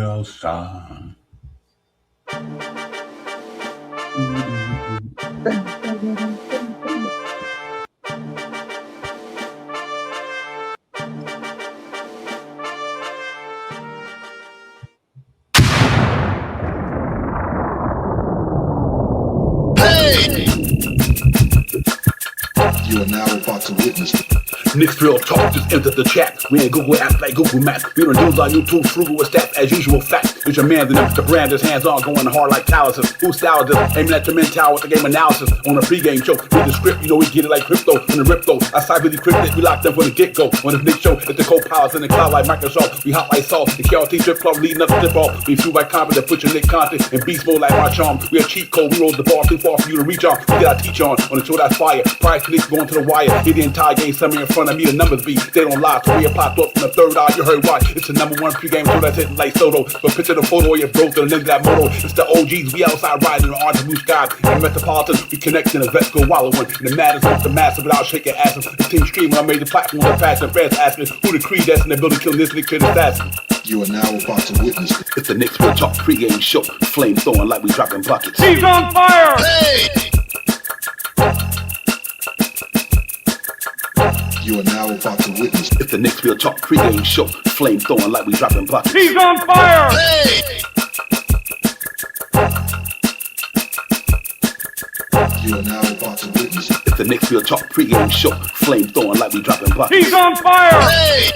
outside. You are now about to witness Knicks real talk just entered the chat. We ain't Google apps like Google Maps. We don't use our YouTube frugal with stats as usual fact. It's your man, the brand is hands on, going hard like calluses. Who style this? Aiming at your mental with the game analysis. On a pregame show, read the script, you know we get it like crypto. In the rip though, I side really cryptic, we locked them from the get go. On the Knicks show, it's the co-pilots in the cloud like Microsoft. We hot like salt, the KRT trip club leading up to tip off. We flew by confidence, put your Nick content in beast mode like my charm. We a cheat code, we roll the bar too far for you to reach on. We get our teach on the show that's fire. Price Knicks going to the wire. Hit the entire game, somewhere in front of me, the numbers be. They don't lie, so we popped up from the third eye. You heard why? It's the #1 pregame show that's hitting like Soto. But picture the photo of your broke and link that moto. It's the OGs, we outside riding the orange blue skies. In Metropolitan, we connect in the vets go wallowing. And the matters with the massive without shaking asses. The team streaming on major platforms and fast and fans asking who the creed that's in the building killing this Nick kid assassin. You are now about to witness It's the Knicks Real Talk pregame show. Flame throwing like we dropping buckets. He's on fire! Hey! You are now about to witness It's the Knicks Real Talk pregame show. Flame throwing like we dropping buckets. He's on fire! Hey! You are now about to witness It's the Knicks Real Talk pregame show. Flame throwing like we dropping buckets. He's on fire! Hey!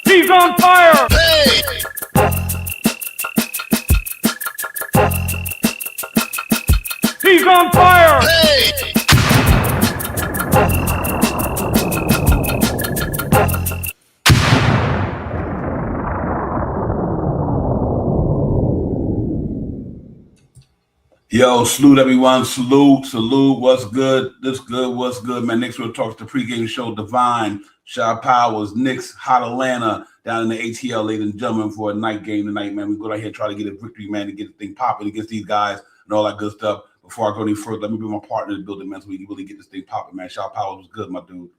He's on fire! Hey! He's on fire! Hey! Yo, salute everyone. Salute. What's good? This good. What's good, man? Knicks Real Talks, the pregame show. Divine, Shaw Powers, Knicks, Hot Atlanta, down in the ATL, ladies and gentlemen, for a night game tonight, man. We go down here and try to get a victory, man, to get the thing popping against these guys and all that good stuff. Before I go any further, let me bring my partner in the building, man, so we can really get this thing popping, man. Shaw Powers was good, my dude.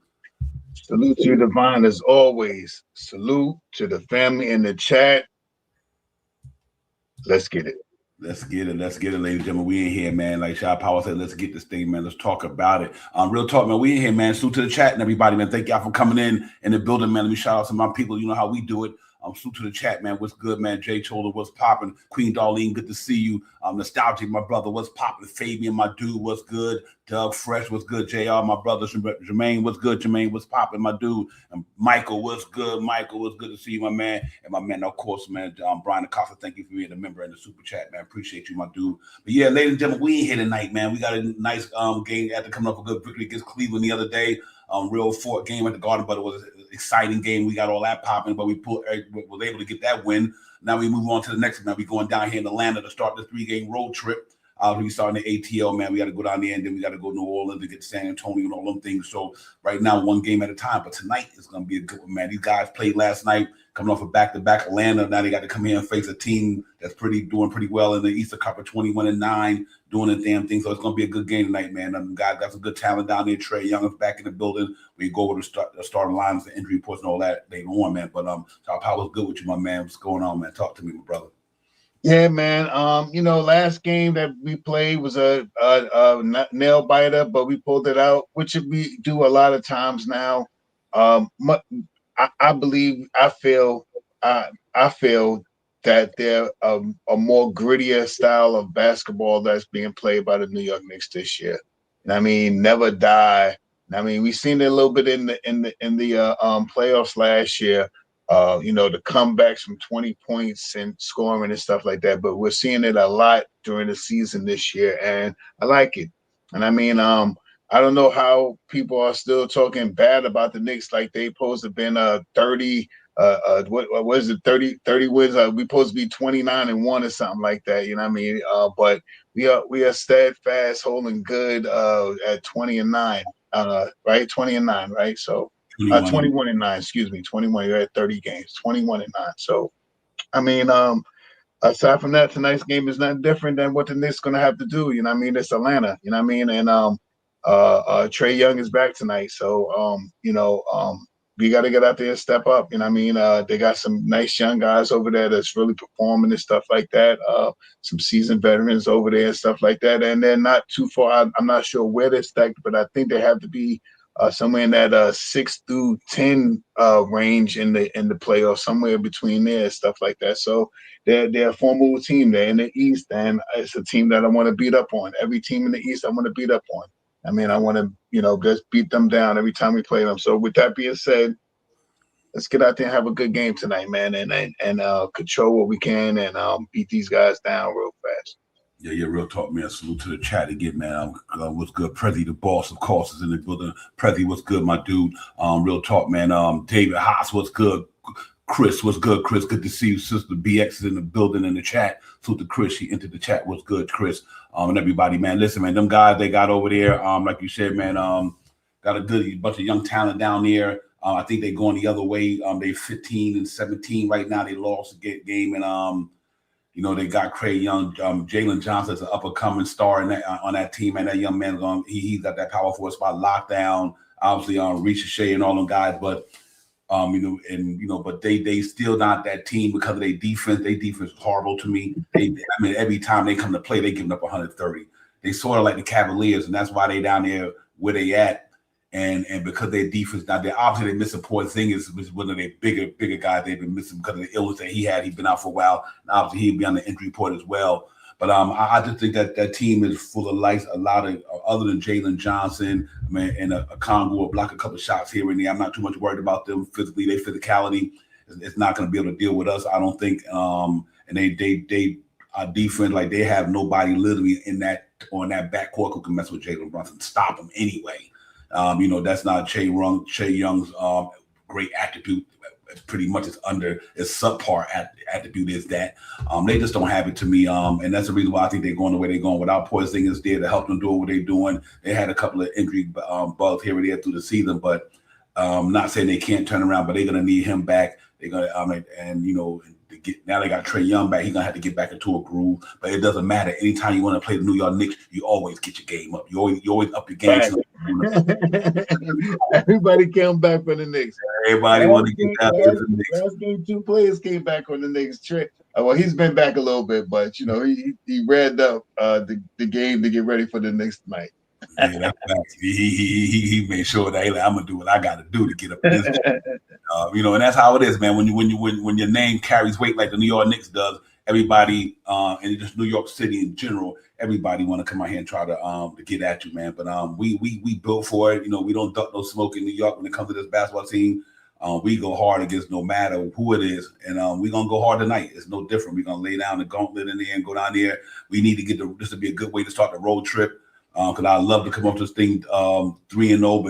Salute to you, Divine, as always. Salute to the family in the chat. Let's get it. Let's get it, ladies and gentlemen. We in here, man. Like Shaw Power said, let's get this thing, man. Let's talk about it. Real talk, man. We in here, man. Salute to the chat and everybody, man. Thank y'all for coming in the building, man. Let me shout out to my people. You know how we do it. Salute to the chat, man. What's good, man? Jay Chola, what's popping? Queen Darlene, good to see you. Nostalgic, my brother, what's popping? Fabian, my dude, what's good? Doug Fresh, what's good? JR, my brother. Jermaine, what's good? Jermaine, what's popping? My dude. And Michael, what's good? Michael, what's good to see you, my man? And my man, of course, man, Brian Acosta, thank you for being a member in the super chat, man. Appreciate you, my dude. But yeah, ladies and gentlemen, we in here tonight, man. We got a nice game after coming up a good victory against Cleveland the other day. Real fought game at the Garden, but it was an exciting game. We got all that popping, but we was able to get that win. Now we move on to the next one. Now we going down here in Atlanta to start the 3-game road trip. We starting the ATL, man. We got to go down there, and then we got to go to New Orleans to get to San Antonio and all them things. So right now, one game at a time. But tonight is going to be a good one, man. These guys played last night, coming off a back-to-back Atlanta. Now they got to come here and face a team that's doing pretty well in the Easter Cup of 21-9, doing the damn thing. So it's going to be a good game tonight, man. Guys got some good talent down there. Trey Young is back in the building. We go over the starting lines, the injury reports, and all that later on, man. But Shaw Powers, good with you, my man. What's going on, man? Talk to me, my brother. Yeah, man. Last game that we played was a nail biter, but we pulled it out, which we do a lot of times now. I feel that they're a more grittier style of basketball that's being played by the New York Knicks this year. And I mean, never die. I mean, we've seen it a little bit in the playoffs last year. The comebacks from 20 points and scoring and stuff like that. But we're seeing it a lot during the season this year, and I like it. And I mean, I don't know how people are still talking bad about the Knicks like they supposed to have been 30. What was it? 30 wins. We supposed to be 29-1 or something like that. You know what I mean? But we are steadfast, holding good at 20-9. Right? 20-9, right? So 21-9, excuse me, 21. You're at 30 games, 21-9. So, I mean, aside from that, tonight's game is not different than what the Knicks going to have to do. You know what I mean? It's Atlanta. You know what I mean? And Trey Young is back tonight. So, we got to get out there and step up. You know what I mean? They got some nice young guys over there that's really performing and stuff like that. Some seasoned veterans over there and stuff like that. And they're not too far. I'm not sure where they're stacked, but I think they have to be somewhere in that 6 through 10 range in the playoffs, somewhere between there and stuff like that. So they're a formidable team. They're in the East, and it's a team that I want to beat up on. Every team in the East I want to beat up on. I mean, I want to, just beat them down every time we play them. So with that being said, let's get out there and have a good game tonight, man, and control what we can and beat these guys down real fast. Yeah, real talk, man. Salute to the chat again, man. What's good? Prezi, the boss, of course, is in the building. Prezi, what's good, my dude? Real talk, man. David Haas, what's good? Chris, what's good, Chris? Good to see you. Sister BX is in the building in the chat. Salute to Chris. She entered the chat. What's good, Chris? And everybody, man. Listen, man, them guys they got over there, like you said, man, got a good bunch of young talent down there. I think they're going the other way. They 15 and 17 right now. They lost a game, and they got Craig Young, Jalen Johnson is an up and coming star on that team, and that young man he's got that power forward spot locked down. Obviously, Ricochet and all them guys, but but they still not that team because of their defense. Their defense is horrible to me. Every time they come to play, they giving up 130. They sort of like the Cavaliers, and that's why they down there where they at. And because their defense now, they obviously they missing Porzingis, which is one of their bigger guys they've been missing because of the illness that he had. He's been out for a while. And obviously he'll be on the injury report as well. But I just think that team is full of life. A lot of other than Jalen Johnson, and a Congo will block a couple of shots here and there. I'm not too much worried about them physically. Their physicality is not going to be able to deal with us, I don't think. And they defense, like they have nobody literally on that backcourt who can mess with Jalen Brunson, stop him anyway. That's not Che Young's great attribute. Pretty much it's subpar attribute is that. They just don't have it to me. And that's the reason why I think they're going the way they're going. Without Porzingis there to help them do what they're doing, they had a couple of injury bugs here and there through the season, but not saying they can't turn around, but they're going to need him back. They're going to, now they got Trae Young back. He's going to have to get back into a groove, but it doesn't matter. Anytime you want to play the New York Knicks, you always get your game up. You always up your game. Everybody came back for the Knicks. Everybody want to get out to the Knicks. Last game, 2 players came back on the Knicks. Well, he's been back a little bit, but he read up the game to get ready for the Knicks tonight. Yeah, that's facts. He made sure that I'm gonna do what I got to do to get up this. And that's how it is, man. When your name carries weight like the New York Knicks does, everybody and just New York City in general, everybody want to come out here and try to get at you, man. But we built for it. We don't duck no smoke in New York when it comes to this basketball team. We go hard against no matter who it is, and we're gonna go hard tonight. It's no different. We're gonna lay down the gauntlet in there and go down there. We need to get this to be a good way to start the road trip. Because I love to come up to this thing 3-0,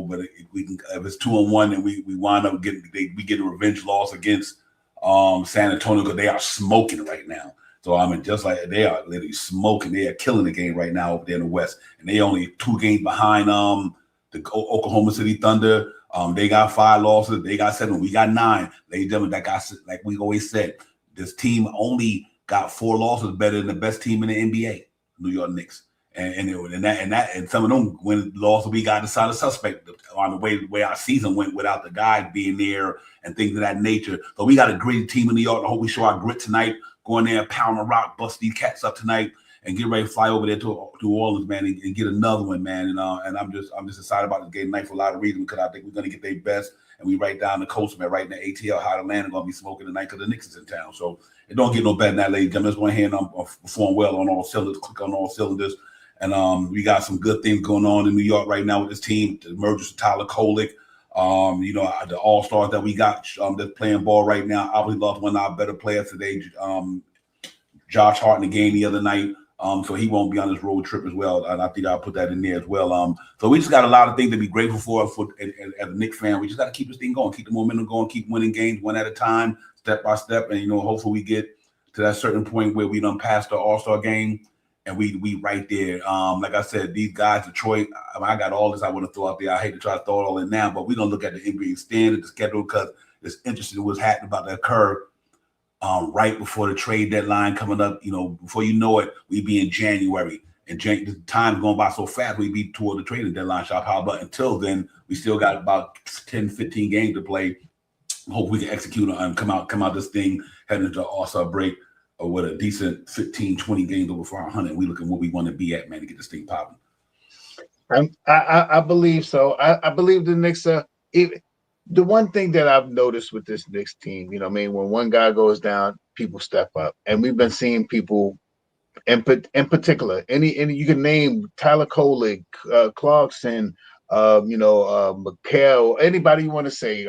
but if it's 2-1 and we wind up we get a revenge loss against San Antonio because they are smoking right now. So just like they are literally smoking, they are killing the game right now over there in the West, and they only 2 games behind the Oklahoma City Thunder. They got 5 losses, they got 7, we got 9. Ladies and gentlemen, that got, like we always said, this team only got 4 losses better than the best team in the NBA, New York Knicks. And some of them when lost, we got to sign a suspect on the way our season went without the guy being there and things of that nature. So we got a great team in New York. I hope we show our grit tonight. Go in there, pound the rock, bust these cats up tonight, and get ready to fly over there to New Orleans, man, and get another one, man. And I'm just excited about this game tonight for a lot of reasons because I think we're gonna get their best. And we right down the coast, man, right in the ATL, how Atlanta gonna be smoking tonight because the Knicks is in town. So it don't get no better than that, ladies and gentlemen. Just one hand perform well on all cylinders, click on all cylinders. And we got some good things going on in New York right now with this team. The mergers with Tyler Kolek, the all-stars that we got that's playing ball right now. Obviously lost one of our better players today, Josh Hart in the game the other night. So he won't be on this road trip as well. And I think I'll put that in there as well. So we just got a lot of things to be grateful for as a Knicks fan. We just got to keep this thing going, keep the momentum going, keep winning games one at a time, step by step. And, hopefully we get to that certain point where we done passed the all-star game. And we right there. Like I said, these guys, Detroit, I got all this I want to throw out there. I hate to try to throw it all in now, but we're going to look at the NBA standard, the schedule, because it's interesting what's happening about to occur right before the trade deadline coming up. Before you know it, we be in January. and the time going by so fast, we be toward the trading deadline, Shop Power. But until then, we still got about 10, 15 games to play. Hope we can execute and come out this thing heading into All-Star break with a decent 15, 20 games over 500. We looking where we want to be at, man, to get this thing popping. I believe so. I believe the Knicks are. The one thing that I've noticed with this Knicks team, you know what I mean, when one guy goes down, people step up. And we've been seeing people in particular, any you can name Tyler Kolek, Clarkson, McHale, anybody you want to say.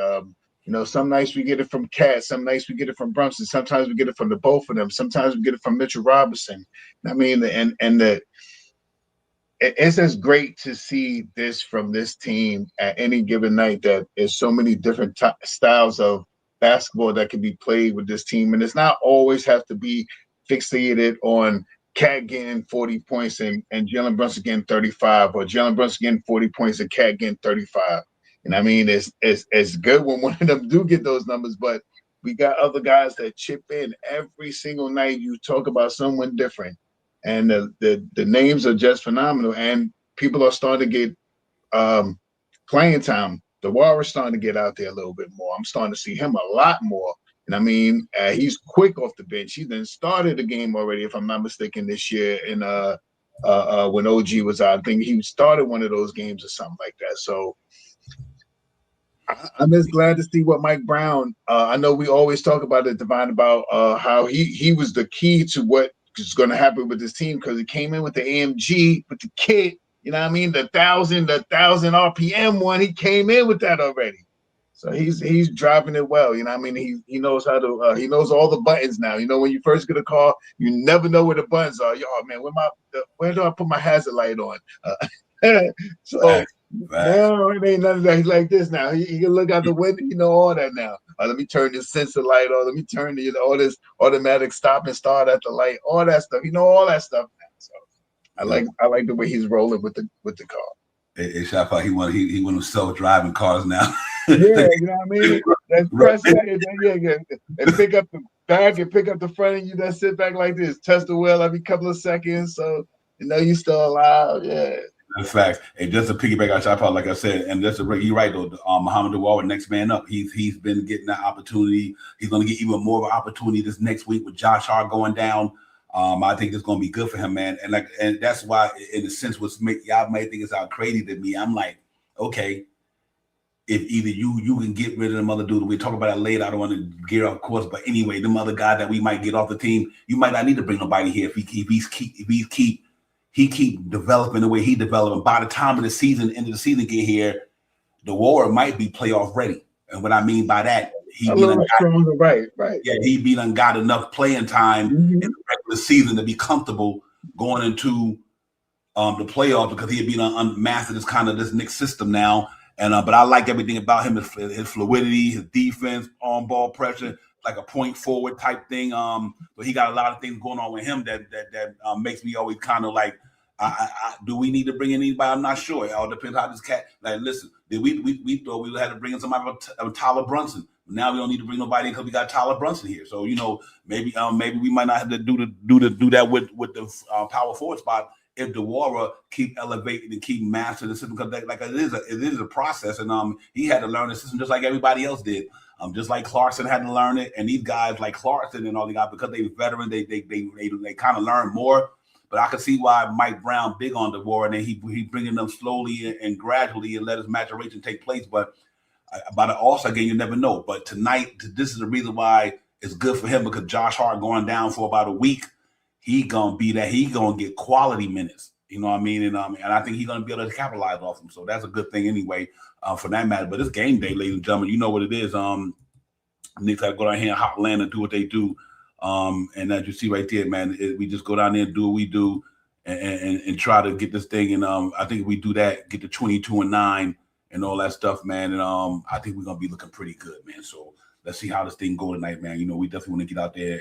Some nights we get it from Cat, some nights we get it from Brunson, sometimes we get it from the both of them, sometimes we get it from Mitchell Robinson. I mean, it's just great to see this from this team at any given night, that there's so many different styles of basketball that can be played with this team. And it's not always have to be fixated on Cat getting 40 points and Jalen Brunson getting 35, or Jalen Brunson getting 40 points and Cat getting 35. And I mean, it's good when one of them do get those numbers, but we got other guys that chip in every single night. You talk about someone different. And the names are just phenomenal, and people are starting to get playing time. Diwara starting to get out there a little bit more. I'm starting to see him a lot more. And I mean, he's quick off the bench. He then started the game already, if I'm not mistaken, this year. And when OG was out, I think he started one of those games or something like that. So I'm just glad to see what Mike Brown. I know we always talk about it, Divine, about how he was the key to what is going to happen with this team, because he came in with the AMG with the kit, you know what I mean, the 1,000 RPM one. He came in with that already, so he's driving it well. You know what I mean, he knows how to he knows all the buttons now. You know, when you first get a car, you never know where the buttons are. Oh man, where do I put my hazard light on? So now it ain't none of that. He's like this now. He can look out the window. You know all that now. Let me turn this sensor light on. Let me turn all this automatic stop and start at the light. All that stuff. You know all that stuff now. So I like the way he's rolling with the car. It shot out. He want to self-driving cars now. Yeah, you know what I mean. That's press and pick up the back and pick up the front, and you just sit back like this. Test the wheel every couple of seconds, so you know you still alive. Yeah. That's facts. And just to piggyback on Shot Power, like I said, and that's you're right though. Muhammad Diwara, next man up. He's been getting that opportunity. He's going to get even more of an opportunity this next week with Josh Hart going down. I think it's going to be good for him, man. And that's why, in a sense, y'all may think it's out crazy to me. I'm like, okay, if either you can get rid of them other dude, we talk about that later. I don't want to gear off course, but anyway, them other guy that we might get off the team, you might not need to bring nobody here if he keep developing the way he developing. By the time of the end of the season get here, the Diwara might be playoff ready. And what I mean by that, he be done got enough playing time in the regular season to be comfortable going into the playoffs, because he'd be unmastered this Knicks system now. And but I like everything about him, his fluidity, his defense, on ball pressure, like a point forward type thing. But he got a lot of things going on with him that makes me always kind of like, do we need to bring in anybody? I'm not sure. It all depends how this cat. Like, listen, we thought we had to bring in somebody of Tyler Brunson. Now we don't need to bring nobody in because we got Tyler Brunson here. So maybe we might not have to do that with the power forward spot if Diwara keep elevating and keep mastering the system, because it is a process, and he had to learn the system just like everybody else did. Just like Clarkson had to learn it, and these guys like Clarkson and all the guys, because they veteran, they kind of learn more. But I can see why Mike Brown big on Diwara, and then he bringing them slowly and gradually and let his maturation take place. But by the All-Star game, you never know. But tonight, this is the reason why it's good for him, because Josh Hart going down for about a week, he gonna be that. He gonna get quality minutes. You know what I mean? And I think he's gonna be able to capitalize off them. So that's a good thing anyway, for that matter. But it's game day, ladies and gentlemen. You know what it is. Knicks have to go down here in Hotland and do what they do. And as you see right there, man, we just go down there and do what we do, and try to get this thing. And I think if we do that, get to 22-9 and all that stuff, man. And I think we're gonna be looking pretty good, man. So let's see how this thing go tonight, man. You know, we definitely want to get out there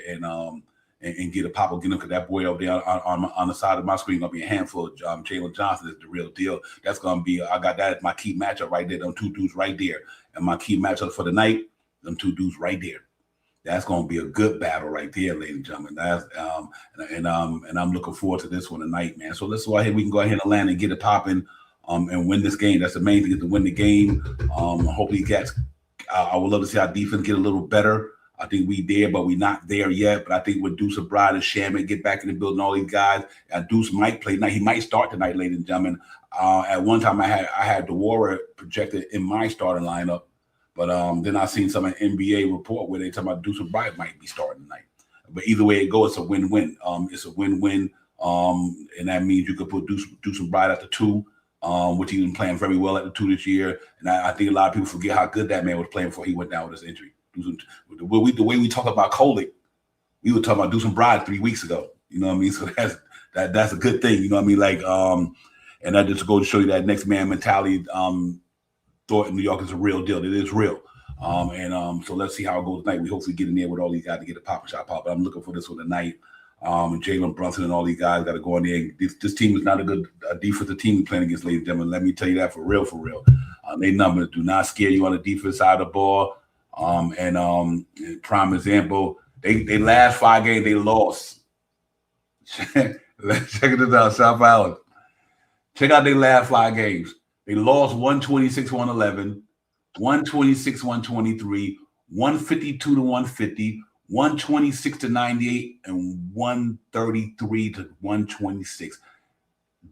and get a pop again, because that boy up there on the side of my screen gonna be a handful. Jalen Johnson is the real deal. That's gonna be. I got that as my key matchup right there. Them two dudes right there, and my key matchup for the night. Them two dudes right there. That's going to be a good battle right there, ladies and gentlemen. That's and I'm looking forward to this one tonight, man. So let's go ahead. We can go ahead and land and get it popping, and win this game. That's the main thing, is to win the game. Hopefully, I would love to see our defense get a little better. I think we there, but we not there yet. But I think with Deuce Bride and Shamit get back in the building, all these guys. Deuce might play tonight. He might start tonight, ladies and gentlemen. At one time, I had Diwara projected in my starting lineup. But then I seen some NBA report where they talking about Deuce Bride might be starting tonight. But either way it goes, it's a win-win. It's a win-win, and that means you could put Deuce Bride at the 2, which he's been playing very well at the 2 this year. And I think a lot of people forget how good that man was playing before he went down with his injury. The way we talk about Kolick, we were talking about Deuce Bride 3 weeks ago. You know what I mean? So that's a good thing. You know what I mean? Like, and that just goes to show you that next man mentality. Thought in New York is a real deal. It is real. So let's see how it goes tonight. We hopefully get in there with all these guys to get a pop. But I'm looking for this one tonight. Jalen Brunson and all these guys got to go in there. This team is not a good defensive team playing against, ladies and gentlemen. Let me tell you that for real. They numbers do not scare you on the defense side of the ball. Prime example, they last 5 games they lost. Let's check it out, South Island. Check out their last 5 games. They lost 126-111, 126-123, 152-150, 126-98, and 133-126.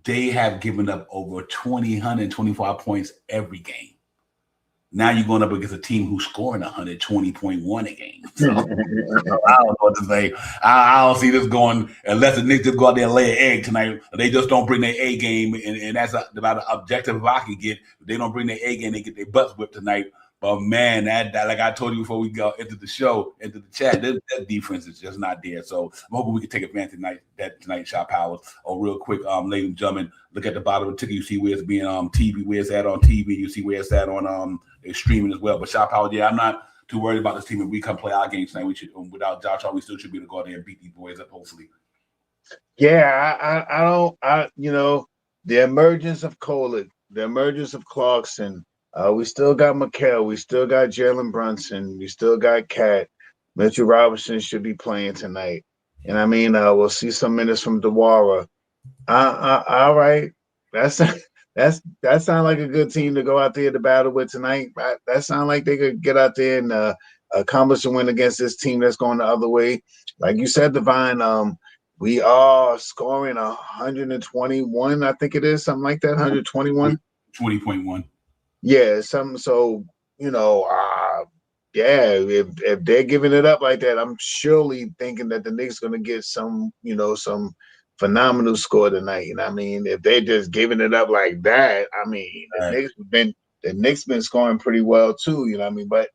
They have given up over 125 points every game. Now you're going up against a team who's scoring 120.1 a game. So, I don't know what to say. I don't see this going unless the Knicks just go out there and lay an egg tonight. They just don't bring their A game, and that's about an objective if I can get. If they don't bring their A game, they get their butts whipped tonight. But man, that like I told you before we go into the show, into the chat, that defense is just not there. So I'm hoping we can take advantage tonight, Shot Powers. Oh, real quick, ladies and gentlemen, look at the bottom of the ticket. You see where it's being TV, where it's at on TV. You see where it's at on they're streaming as well. But Shot Powers, yeah, I'm not too worried about this team. If we come play our game tonight, we should without Josh Hart, we still should be able to go out there and beat these boys up, hopefully. Yeah, the emergence of Kolick, the emergence of Clarkson. We still got Mikal. We still got Jalen Brunson. We still got Cat. Mitchell Robinson should be playing tonight. And I mean, we'll see some minutes from Diwara. All right. That sounds like a good team to go out there to battle with tonight. That sounds like they could get out there and accomplish a win against this team that's going the other way. Like you said, Divine, we are scoring 121, I think it is, something like that, 121. 20.1. Yeah, if they're giving it up like that, I'm surely thinking that the Knicks going to get some phenomenal score tonight. And I mean, if they're just giving it up like that, I mean, the Knicks been scoring pretty well too. You know what I mean? But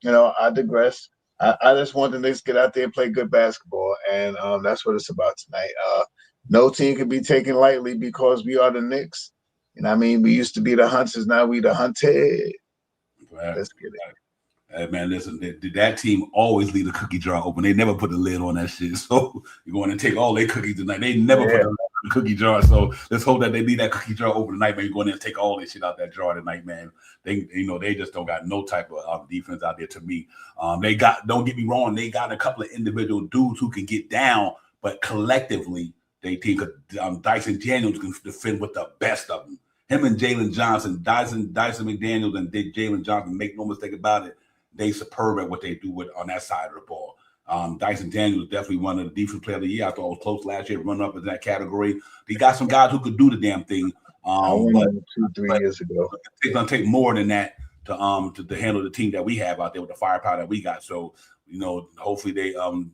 I digress. I just want the Knicks to get out there and play good basketball, and that's what it's about tonight. No team can be taken lightly because we are the Knicks. And I mean, we used to be the Hunters, now we the Hunted. Right. Let's get it. Hey, man, listen, that team always leave the cookie jar open. They never put the lid on that shit. So you're going to take all their cookies tonight. They never put the lid on the cookie jar. So let's hope that they leave that cookie jar open tonight, man. You're going in and take all this shit out that jar tonight, man. They just don't got no type of defense out there to me. Don't get me wrong, they got a couple of individual dudes who can get down, but collectively, they think Dyson Daniels can defend with the best of them. Him and Jalen Johnson, Dyson McDaniels and Jalen Johnson, make no mistake about it, they superb at what they do on that side of the ball. Dyson Daniels is definitely one of the defensive player of the year. I thought it was close last year, running up in that category. He got some guys who could do the damn thing. I won 2-3 years ago. It's gonna take more than that to handle the team that we have out there with the firepower that we got. So hopefully they don't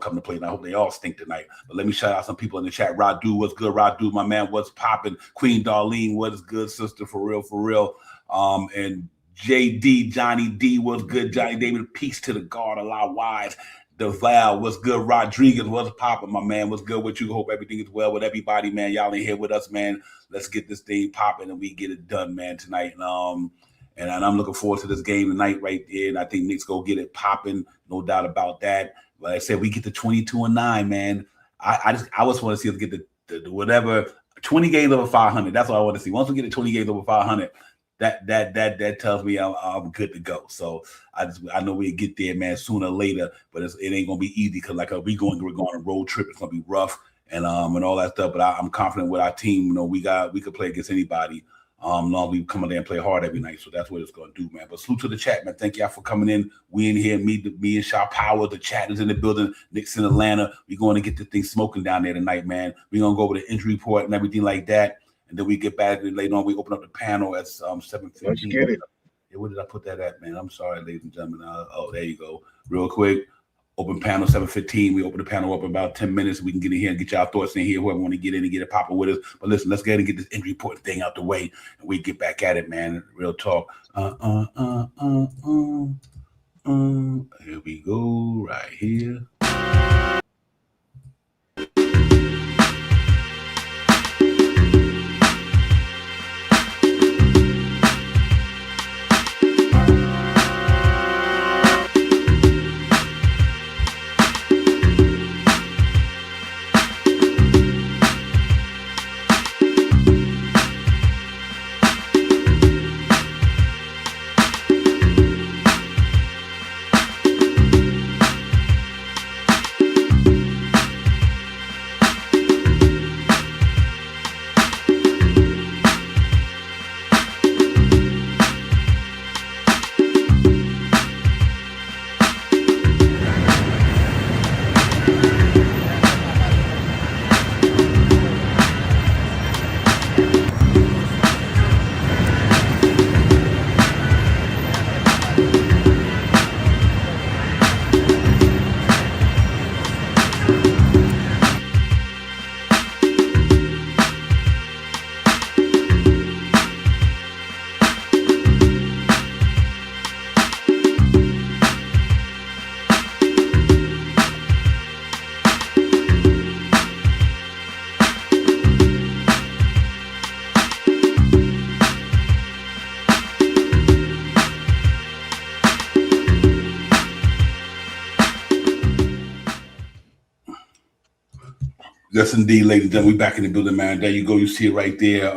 come to play, and I hope they all stink tonight. But let me shout out some people in the chat. Radu, what's good? Radu, my man, what's popping? Queen Darlene, what is good, sister? For real. And JD, Johnny D, what's good? Johnny David, peace to the guard, a lot wise. DeVal, what's good? Rodriguez, what's popping, my man? What's good with you? Hope everything is well with everybody, man. Y'all in here with us, man. Let's get this thing popping and we get it done, man, tonight. And I'm looking forward to this game tonight right there. And I think Knicks go get it popping, no doubt about that. Like I said, we get to 22-9, man. I just want to see us get the whatever 20 games over 500. That's what I want to see. Once we get to 20 games over 500, that tells me I'm good to go. So I know we'll get there, man, sooner or later. But it ain't gonna be easy because like we're going on a road trip. It's gonna be rough and all that stuff. But I'm confident with our team. You know, we could play against anybody. Long as we come in there and play hard every night. So that's what it's gonna do, man. But salute to the chat, man. Thank y'all for coming in. We in here, me and Shaw Power, the chat is in the building. Knicks in Atlanta. We're going to get the thing smoking down there tonight, man. We're gonna go over the injury report and everything like that. And then we get back and later on we open up the panel at 7:15. Let's get it. Yeah, where did I put that at, man? I'm sorry, ladies and gentlemen. There you go. Real quick. Open panel 7:15. We open the panel up in about 10 minutes. We can get in here and get y'all thoughts in here. Whoever want to get in and get it popping with us. But listen, let's go ahead and get this injury report thing out the way, and we get back at it, man. Real talk. Here we go, right here. Yes, indeed, ladies and gentlemen. We back in the building, man. There you go. You see it right there.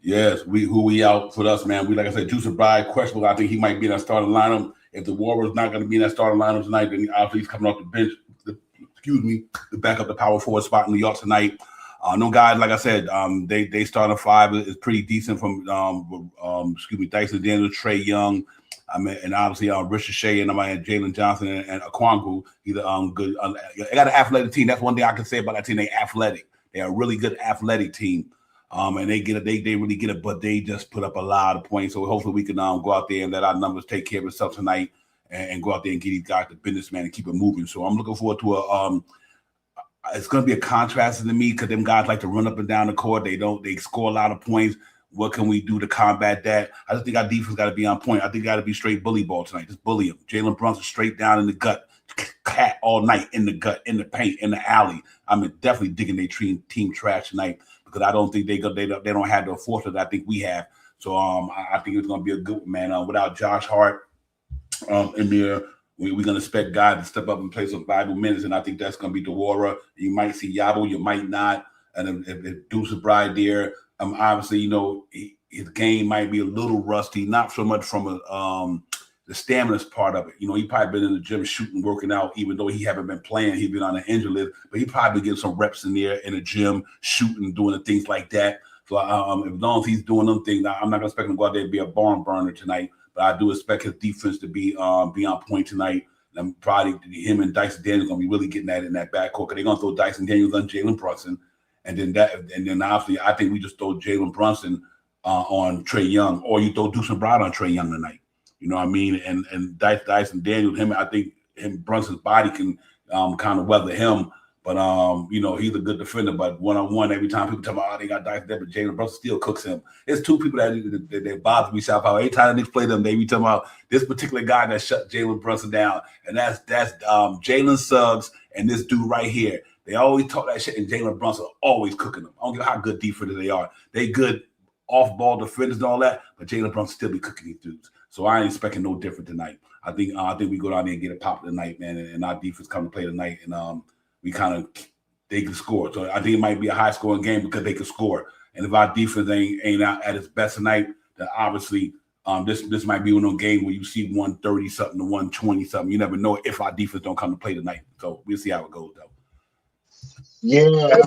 Yes, we out for us, man. We, like I said, Juice Bride, questionable. I think he might be in that starting lineup. If the Diwara is not going to be in that starting lineup tonight, then obviously he's coming off the bench. To back up the power forward spot in New York tonight. No guys, like I said, they starting five is pretty decent from Dyson Daniels, Trae Young. I mean, and obviously Richard Shea and Jalen Johnson and Okongwu. Either good. They got an athletic team. That's one thing I can say about that team. They athletic. They're a really good athletic team. And they really get it, but they just put up a lot of points. So hopefully we can go out there and let our numbers take care of itself tonight and go out there and get these guys the business, man, and keep it moving. So I'm looking forward to it's going to be a contrast to me because them guys like to run up and down the court. They score a lot of points. What can we do to combat that? I just think our defense got to be on point. I think got to be straight bully ball tonight. Just bully them. Jalen Brunson straight down in the gut, cat all night in the gut, in the paint, in the alley. I'm definitely digging their team trash tonight because I don't think they don't have the enforcement that I think we have. So I think it's going to be a good one, man. Without Josh Hart in there, we're going to expect guys to step up and play some valuable minutes, and I think that's going to be Diwara. You might see Yabo, you might not. And if Deuce Bride there, obviously, his game might be a little rusty, not so much from the stamina part of it. He probably been in the gym shooting, working out, even though he haven't been playing. He's been on the injury list, but he probably getting some reps in there in the gym, shooting, doing the things like that. So as long as he's doing them things, I'm not going to expect him to go out there and be a barn burner tonight, but I do expect his defense to be on point tonight. And probably him and Dyson Daniels going to be really getting that in that backcourt because they're going to throw Dyson Daniels on Jalen Brunson. And then obviously, I think we just throw Jalen Brunson on Trae Young, or you throw Deuce Bride on Trae Young tonight. You know what I mean? And Dyson Daniels, I think Brunson's body can kind of weather him. But he's a good defender. But one-on-one, every time people talk about they got Dyson there, but Jalen Brunson still cooks him. It's two people that bother me. Shout out. Every time the Knicks play them, they be talking about this particular guy that shut Jalen Brunson down, and that's Jalen Suggs and this dude right here. They always talk that shit, and Jalen Brunson always cooking them. I don't care how good defenders they are. They good off-ball defenders and all that, but Jalen Brunson still be cooking these dudes. So I ain't expecting no different tonight. I think we go down there and get it popped tonight, man, and our defense come to play tonight, and they can score. So I think it might be a high-scoring game because they can score. And if our defense ain't out at its best tonight, that obviously this might be one of those games where you see 130 something to 120 something. You never know if our defense don't come to play tonight. So we'll see how it goes though. Yeah.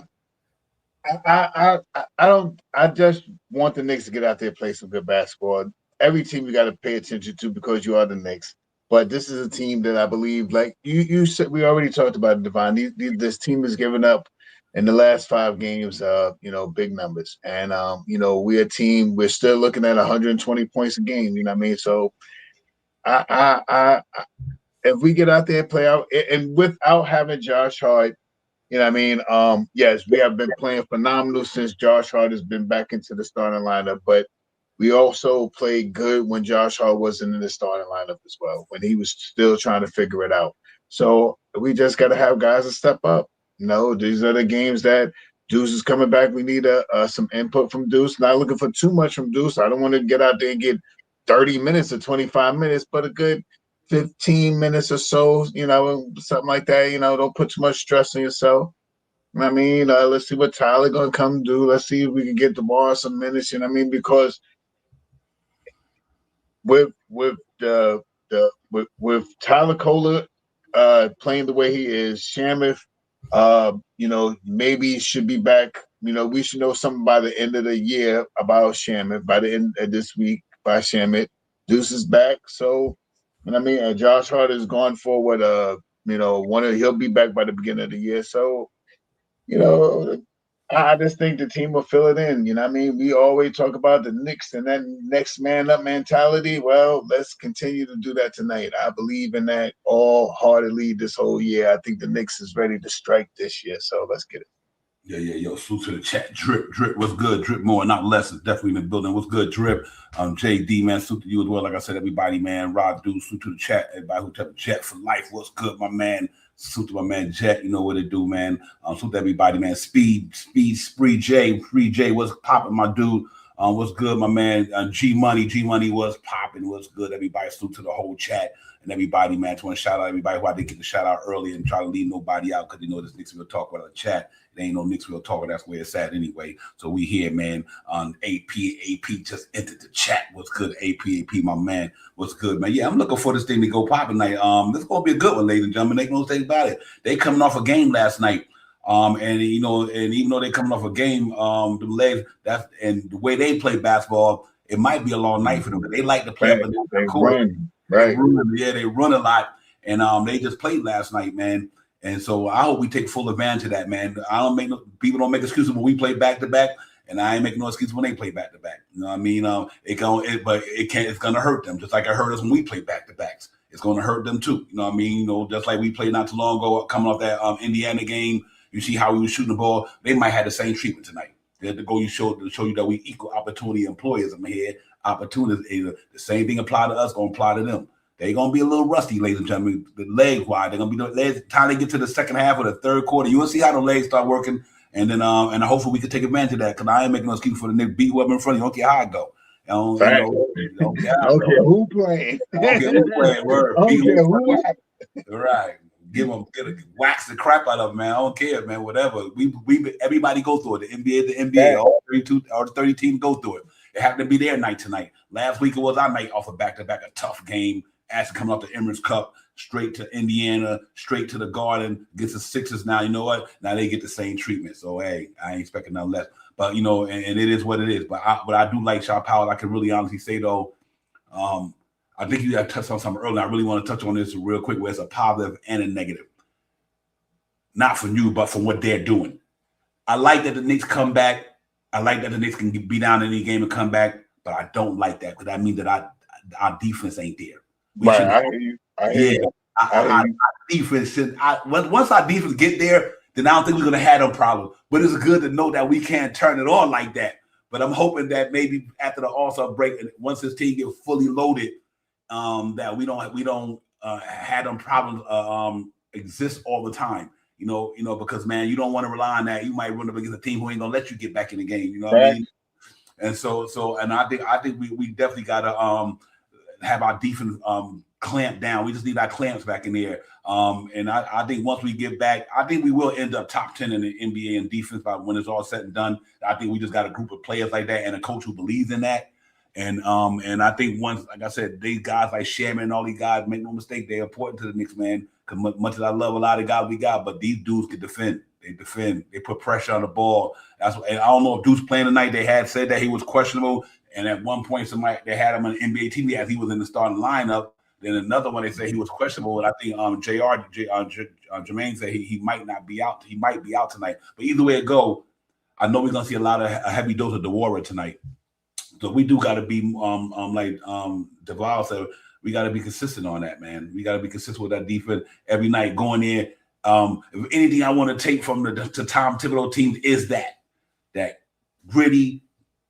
I just want the Knicks to get out there and play some good basketball. Every team you got to pay attention to because you are the Knicks. But this is a team that I believe, like you said, we already talked about it, Devon. This team has given up in the last 5 games, big numbers. And, we're a team, we're still looking at 120 points a game, you know what I mean? So I if we get out there and play out, and without having Josh Hart, you know what I mean? Yes, we have been playing phenomenal since Josh Hart has been back into the starting lineup, but we also played good when Josh Hart wasn't in the starting lineup as well, when he was still trying to figure it out. So we just got to have guys to step up. These are the games that Deuce is coming back. We need some input from Deuce. Not looking for too much from Deuce. I don't want to get out there and get 30 minutes or 25 minutes, but a good 15 minutes or so, something like that. Don't put too much stress on yourself. I mean, let's see what Tyler gonna come do. Let's see if we can get Diwara some minutes. You know what I mean? Because with Tyler Kohler playing the way he is, Shamet, maybe should be back. We should know something by the end of the year about Shamet. By the end of this week, by Shamet, Deuce is back. So. I mean, Josh Hart has gone forward. He'll be back by the beginning of the year. So, I just think the team will fill it in. You know what I mean? We always talk about the Knicks and that next man up mentality. Well, let's continue to do that tonight. I believe in that all-heartedly this whole year. I think the Knicks is ready to strike this year. So let's get it. Yeah. Yo, salute to the chat. Drip, what's good? Drip more, not less. It's definitely in the building. What's good, Drip? JD, man, salute to you as well. Like I said, everybody, man. Rod Dude, salute to the chat. Everybody who took Jet for life. What's good, my man? Salute to my man Jet. You know what it do, man. Salute to everybody, man. Speed, Spree J. What's popping, my dude? What's good, my man? G Money was popping. What's good, everybody? Salute to the whole chat. And everybody, man, I want to shout out everybody who I didn't get to shout out early and try to leave nobody out because this Knicks will talk about the chat. It ain't no Knicks will talk. That's where it's at anyway. So we here, man. On AP just entered the chat. What's good, AP, my man? What's good, man? Yeah, I'm looking for this thing to go popping tonight. This is gonna be a good one, ladies and gentlemen. Make no mistake about it. They coming off a game last night. And even though they coming off a game, the legs and the way they play basketball, it might be a long night for them. But they like to play. They run. Right. They run a lot, and they just played last night, man. And so I hope we take full advantage of that, man. People don't make excuses when we play back to back, and I ain't making no excuses when they play back to back. You know what I mean? It's gonna hurt them, just like it hurt us when we play back to backs. It's gonna hurt them too. You know what I mean? Just like we played not too long ago, coming off that Indiana game. You see how we were shooting the ball. They might have the same treatment tonight. They had to go to show you that we equal opportunity employers. I'm here. Opportunities, the same thing apply to us, gonna apply to them. They're gonna be a little rusty, ladies and gentlemen. The legs wide, they're gonna be the legs. Time they get to the second half of the third quarter, you will see how the legs start working, and then and hopefully we can take advantage of that. Because I ain't making no excuse for the Knicks beat whoever in front of you. Don't care how it go. Don't care who playing. I don't care who playing. Word. Right. Wax the crap out of them, man. I don't care, man. Whatever. Everybody go through it. The NBA, all 32 or 30 teams go through it. It happened to be their night tonight. Last week it was our night off of back-to-back, a tough game. After coming off the Emirates Cup, straight to Indiana, straight to the Garden, gets the Sixers now. You know what? Now they get the same treatment. So, hey, I ain't expecting nothing less. But, and it is what it is. But I do like Shaw Powell. I can really honestly say, though, I think you got to touch on something earlier. I really want to touch on this real quick where it's a positive and a negative. Not from you, but from what they're doing. I like that the Knicks come back. I like that the Knicks can be down in any game and come back, but I don't like that because that means that our defense ain't there. I hear you. Our defense once our defense get there, then I don't think we're gonna have no problem. But it's good to know that we can't turn it on like that. But I'm hoping that maybe after the All-Star break, once this team get fully loaded, that we don't have them problems exist all the time. Because man, you don't want to rely on that. You might run up against a team who ain't gonna let you get back in the game. You know what I mean? And and I think we definitely gotta have our defense clamped down. We just need our clamps back in there. And I think once we get back, I think we will end up top 10 in the NBA in defense by when it's all said and done. I think we just got a group of players like that and a coach who believes in that. And I think once, like I said, these guys like Sherman and all these guys, make no mistake, they're important to the Knicks, man. Because much as I love a lot of guys we got, but these dudes can defend. They defend. They put pressure on the ball. And I don't know if dude's playing tonight. They had said that he was questionable, and at one point they had him on the NBA TV as he was in the starting lineup. Then another one they said he was questionable, and I think Jermaine said he might not be out. He might be out tonight. But either way it go, I know we're gonna see a heavy dose of Diwara tonight. So we do got to be like Deval said, we got to be consistent on that, man. We got to be consistent with that defense every night going in. If anything I want to take from the Tom Thibodeau team is that gritty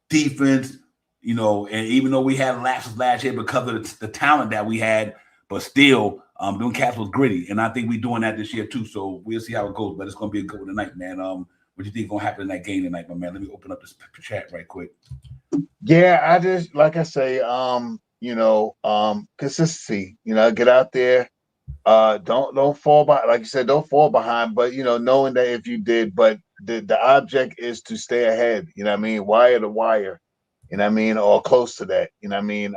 defense, you know. And even though we had lapses last year because of the talent that we had, but still, them cats was gritty, and I think we're doing that this year too. So we'll see how it goes, but it's gonna be a good one tonight, man. What do you think gonna happen in that game tonight, my man? Let me open up this chat right quick. Yeah, I just like I say, consistency. Get out there. Don't fall behind. Like you said, don't fall behind. But knowing that if you did, but the object is to stay ahead. You know what I mean? Wire to wire. You know what I mean? Or close to that. You know what I mean?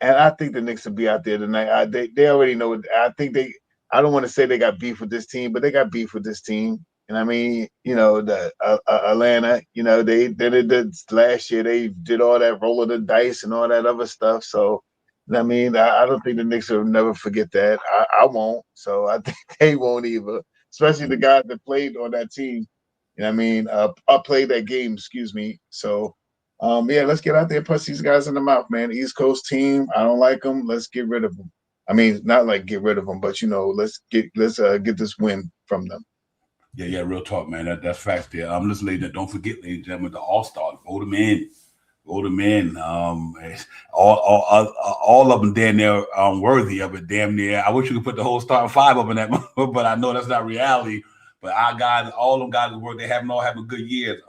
And I think the Knicks will be out there tonight. They already know. I think they. I don't want to say they got beef with this team, but they got beef with this team. And I mean, the Atlanta, they did it last year. They did all that roll of the dice and all that other stuff. So, I mean, I don't think the Knicks will never forget that. I won't. So I think they won't either, especially the guys that played on that team. You know what I mean? I played that game, excuse me. So, let's get out there and punch these guys in the mouth, man. East Coast team, I don't like them. Let's get rid of them. I mean, not like get rid of them, but, let's get this win from them. Yeah, real talk, man. That's facts there. Listen, ladies, don't forget, ladies and gentlemen, the All-Stars. Vote them in. All of them damn near worthy of it. Damn near. I wish you could put the whole starting five up in that, but I know that's not reality. But our guys, all them guys work. They all having good years.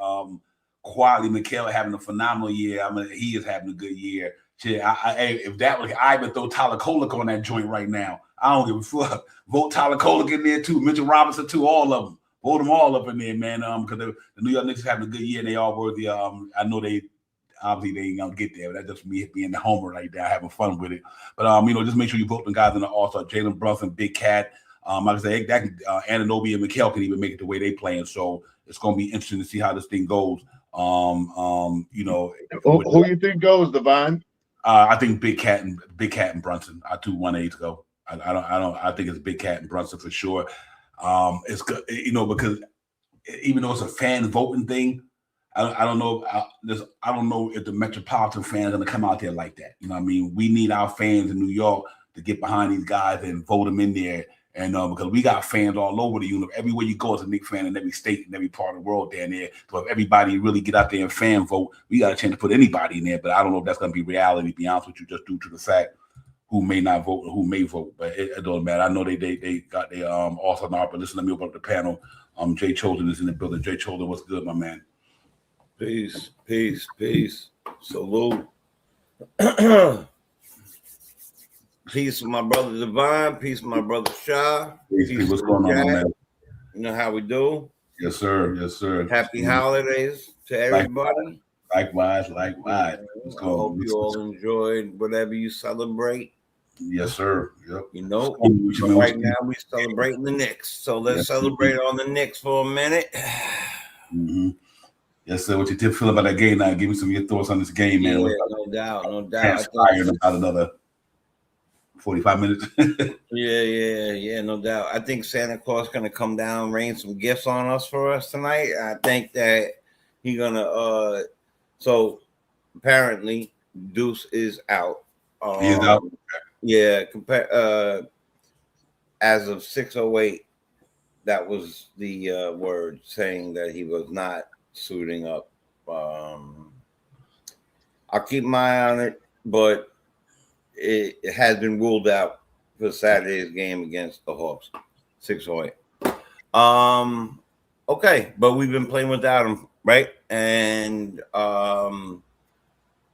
Quietly, Mikhail having a phenomenal year. I mean, he is having a good year. Shit, if that was, I would throw Tyler Kolek on that joint right now. I don't give a fuck. Vote Tyler Kolek in there too. Mitchell Robinson too. All of them. Vote them all up in there, man. Because the New York Knicks is having a good year, and they all worthy. I know they obviously they ain't gonna get there. But that's just me being the homer right there, having fun with it. But just make sure you vote the guys in the All-Star. Jalen Brunson, Big Cat. Like I say, that Anunoby and Mikhail can even make it the way they playing. So it's gonna be interesting to see how this thing goes. Who you think goes, Divine? I think Big Cat and Brunson. I 2-1-8 to go. I think it's Big Cat and Brunson for sure. It's good, because even though it's a fan voting thing, I don't know. I don't know if the Metropolitan fans are going to come out there like that. You know what I mean? We need our fans in New York to get behind these guys and vote them in there. And because we got fans all over the universe, everywhere you go is a Knicks fan in every state, in every part of the world down there. So if everybody really get out there and fan vote, we got a chance to put anybody in there. But I don't know if that's going to be reality, to be honest with you, just due to the fact who may not vote or who may vote. But it doesn't matter. I know they got their All-Star now, but listen, let me open up the panel. Jay Chosen is in the building. Jay Chosen, what's good, my man? Peace. Salute. Peace to my brother Divine. Peace to my brother Shah. Peace what's going on, man? You know how we do? Yes, sir. Happy holidays to everybody. Likewise. I hope you all enjoyed whatever you celebrate. Yes, sir. Yep. Right now we're celebrating the Knicks. So let's celebrate on the Knicks for a minute. Mm-hmm. Yes, sir. What you feel about that game now? Give me some of your thoughts on this game, man. Yeah, no doubt. Transpired about another 45 minutes. Yeah, no doubt. I think Santa Claus gonna come down, rain some gifts on us for us tonight. I think that he's gonna so apparently Deuce is out. He is out. Yeah, as of 6:08, that was the word saying that he was not suiting up. I'll keep my eye on it, but it has been ruled out for Saturday's game against the Hawks. 6:08. Okay, but we've been playing without him, right? And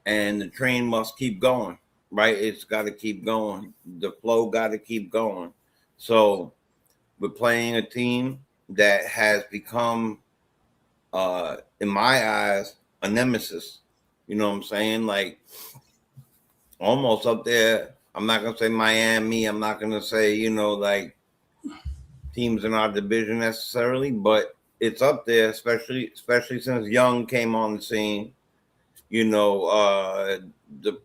the train must keep going, right? It's got to keep going. The flow got to keep going. So we're playing a team that has become, in my eyes, a nemesis. You know what I'm saying? Like, almost up there. I'm not gonna say Miami. I'm not gonna say, you know, like teams in our division necessarily, but it's up there, especially since Young came on the scene. You know, the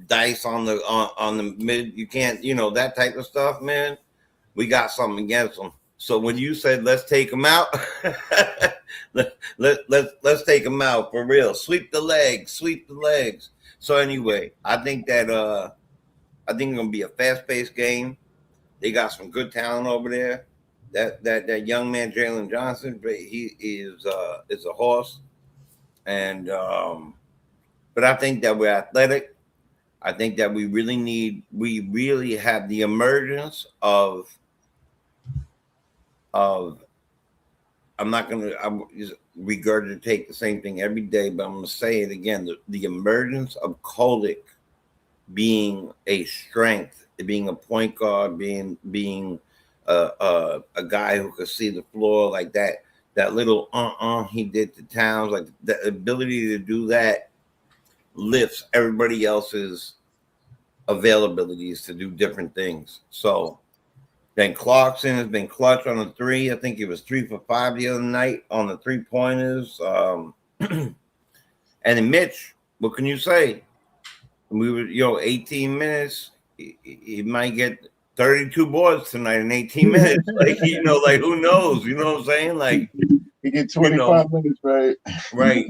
dice on the mid. You can't, you know, that type of stuff, man. We got something against them. So when you said let's take them out, let's take them out for real. Sweep the legs. So anyway, I think that I think it's gonna be a fast-paced game. They got some good talent over there. That young man Jalen Johnson, he is a horse, and but I think that we're athletic. I think that we really have the emergence of I'm not going to regurgitate the same thing every day, but I'm going to say it again. The emergence of Kolik being a strength, being a point guard, being a guy who could see the floor like that. That little he did to Towns, like the ability to do that lifts everybody else's availabilities to do different things. So then Clarkson has been clutch on the three. I think he was 3 for 5 the other night on the 3-pointers. And then Mitch, what can you say? We were, 18 minutes. He might get 32 boards tonight in 18 minutes. Like, like who knows? You know what I'm saying? Like, he get 25 minutes, right? Right.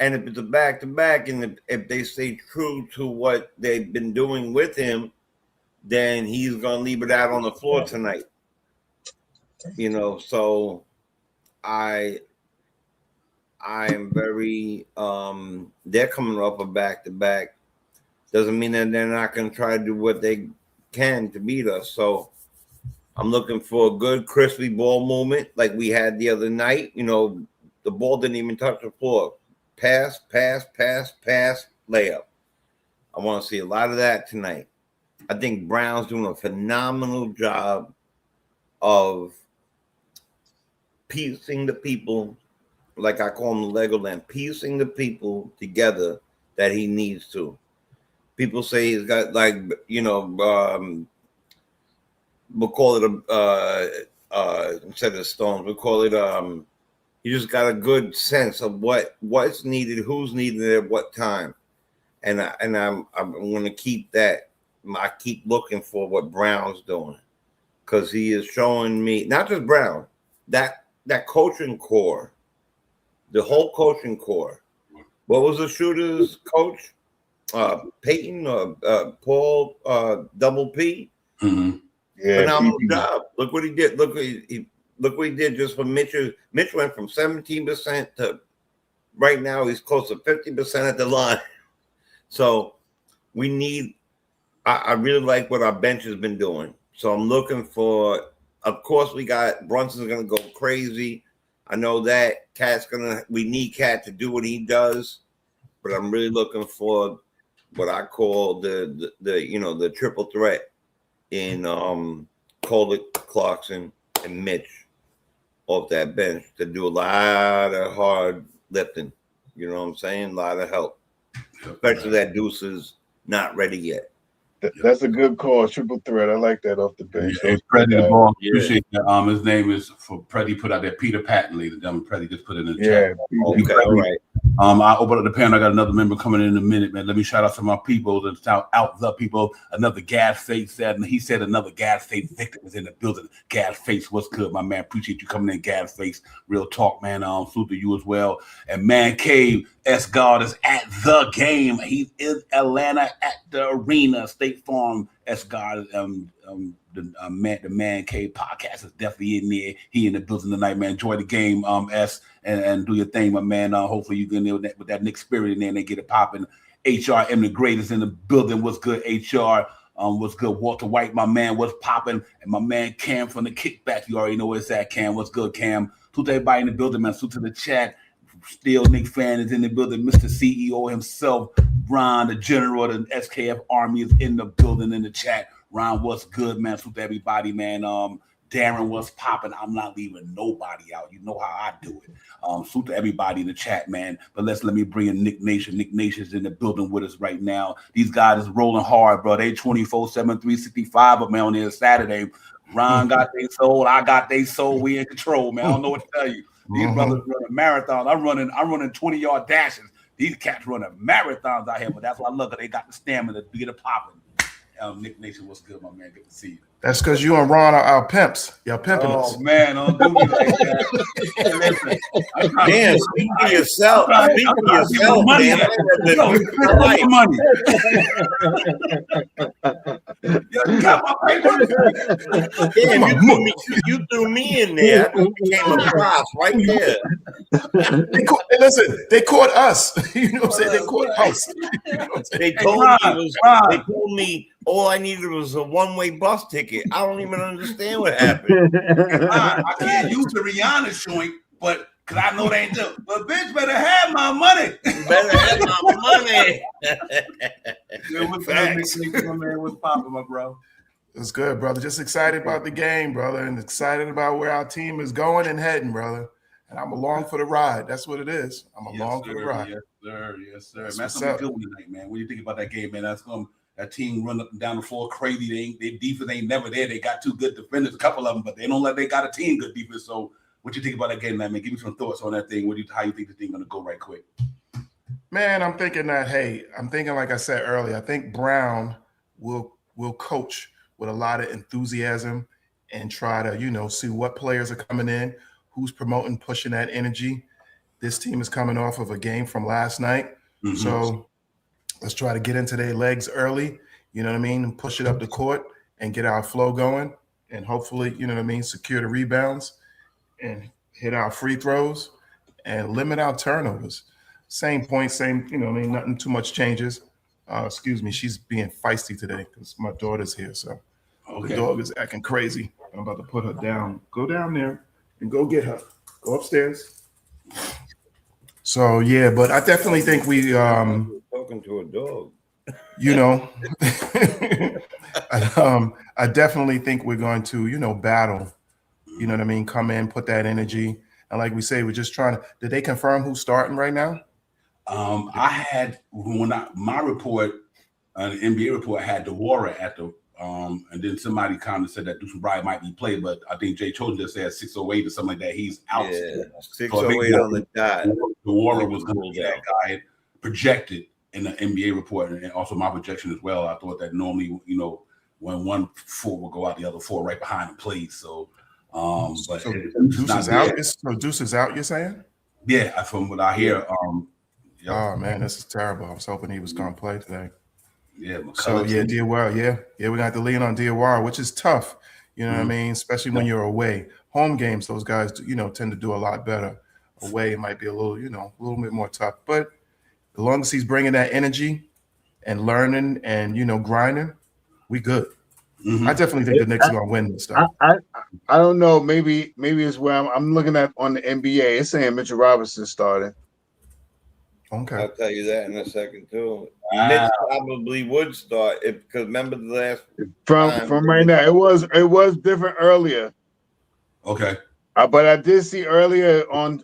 And if it's a back-to-back, and if they stay true to what they've been doing with him, then he's going to leave it out on the floor tonight. So I am very they're coming off a back-to-back. Doesn't mean that they're not going to try to do what they can to beat us. So I'm looking for a good, crispy ball movement like we had the other night. The ball didn't even touch the floor. Pass, layup. I want to see a lot of that tonight. I think Brown's doing a phenomenal job of piecing the people, like I call him the Legoland, piecing the people together that he needs to. People say he's got we'll call it instead of stones, we'll call it he just got a good sense of what's needed, who's needed at what time, and I'm going to keep that. I keep looking for what Brown's doing, because he is showing me, not just Brown, that coaching core, the whole coaching core. What was the shooters coach? Peyton or Paul Double P. Mm-hmm. Yeah, phenomenal job. Look what he did. Look what he did just for Mitch. Mitch went from 17% to right now he's close to 50% at the line. So we need. I really like what our bench has been doing. So I'm looking for. Of course, we got Brunson's going to go crazy. I know that we need Cat to do what he does, but I'm really looking for what I call the triple threat in Kolik, Clarkson, and Mitch off that bench to do a lot of hard lifting. You know what I'm saying? A lot of help, especially that Deuce is not ready yet. That's a good call, triple threat. I like that off the bench. Hey, Preddy the ball. Appreciate that. His name is for Preddy. Put out there Peter Pattonley. The gentleman Preddy just put it in the chat. Okay, all right. I open up the panel. I got another member coming in a minute, man. Let me shout out to my people and shout out the people. Another gas face said, and he said another gas face victim is in the building. Gas face, what's good, my man? Appreciate you coming in, gas face. Real talk, man. Salute to you as well. And Man Cave S God is at the game. He's in Atlanta at the arena. State Farm S God. The Man Cave podcast is definitely in there. He in the building tonight, man. Enjoy the game, S, and do your thing, my man. Hopefully you get in there with that Knicks spirit in there and they get it popping. HRM the greatest in the building. What's good, HR? What's good, Walter White, my man? What's popping? And my man Cam from the Kickback. You already know where it's at, Cam. What's good, Cam? Salute to everybody in the building, man. Salute to the chat. Still Knicks fan is in the building. Mr. CEO himself, Ron, the general of the SKF Army, is in the building in the chat. Ron, what's good, man? Salute to everybody, man. Darren, what's popping? I'm not leaving nobody out. You know how I do it. Salute to everybody in the chat, man. But let me bring in Nick Nation. Nick Nation's in the building with us right now. These guys is rolling hard, bro. They 24/7, 365 of me on there Saturday. Ron got they soul. I got they soul. We in control, man. I don't know what to tell you. These brothers running marathons. I'm running 20-yard dashes. These cats running marathons out here, but that's why I love it. They got the stamina to get it popping. Nick Nation, what's good, my man? Good to see you. That's because you and Ron are our pimps. Y'all pimping us. Oh man, don't do me like that. Man, speak for yourself. Speak for yourself, man. You got my paper. Damn, you threw me in there. I became a cross right there. Listen, they caught us. You know what I'm saying? They caught us. They told me all I needed was a one-way bus ticket. I don't even understand what happened. I can't use the Rihanna joint, but because I know they ain't do. But bitch better have my money. Better have my money. What's popping, my bro? It's good, brother. Just excited about the game, brother, and excited about where our team is going and heading, brother. And I'm along for the ride. That's what it is. I'm along for the ride. Yes, sir. Yes, sir. That's Man, what's something up. good tonight, man. When you think about that game, man, that team run up and down the floor crazy. Their defense ain't never there. They got two good defenders, a couple of them, but they don't let they got a team good defense. So what you think about that game, man? Give me some thoughts on that thing. How you think the thing gonna go right quick? Man, I'm thinking like I said earlier, I think Brown will coach with a lot of enthusiasm and try to, see what players are coming in, who's promoting, pushing that energy. This team is coming off of a game from last night. Mm-hmm. So let's try to get into their legs early, you know what I mean, and push it up the court and get our flow going and hopefully, you know what I mean, secure the rebounds and hit our free throws and limit our turnovers. Same point, same, you know what I mean, nothing too much changes. Excuse me, she's being feisty today because my daughter's here. So The dog is acting crazy. I'm about to put her down. Go down there and go get her. Go upstairs. So, yeah, but I definitely think we talking to a dog. I definitely think we're going to, battle. You know what I mean? Come in, put that energy. And like we say, we're just trying to – did they confirm who's starting right now? I had – my report, an NBA report, had Diwara at the and then somebody kind of said that Deuce Bryant might be played, but I think Jay Chosen just said 608 or something like that. He's out. Yeah, 608 on the dot. Diwara was going to be that guy projected in the NBA report, and also my projection as well. I thought that normally, when one four will go out, the other four right behind him plays. So, but so Deuce is out. So Deuce is out. You're saying? Yeah, from what I hear. Oh man, this is terrible. I was hoping he was going to play today. Yeah. So yeah, Diwara. Yeah, we got to lean on Diwara, which is tough. You know what I mean? Especially when you're away. Home games, those guys, tend to do a lot better. Away, it might be a little bit more tough. But as long as he's bringing that energy and learning and grinding, we good. Mm-hmm. I definitely think the Knicks are gonna win this stuff. I don't know. Maybe it's where I'm looking at on the NBA. It's saying Mitchell Robinson starting. Okay, I'll tell you that in a second too. Mitch probably would start because remember the last from right now. It was different earlier. Okay, but I did see earlier on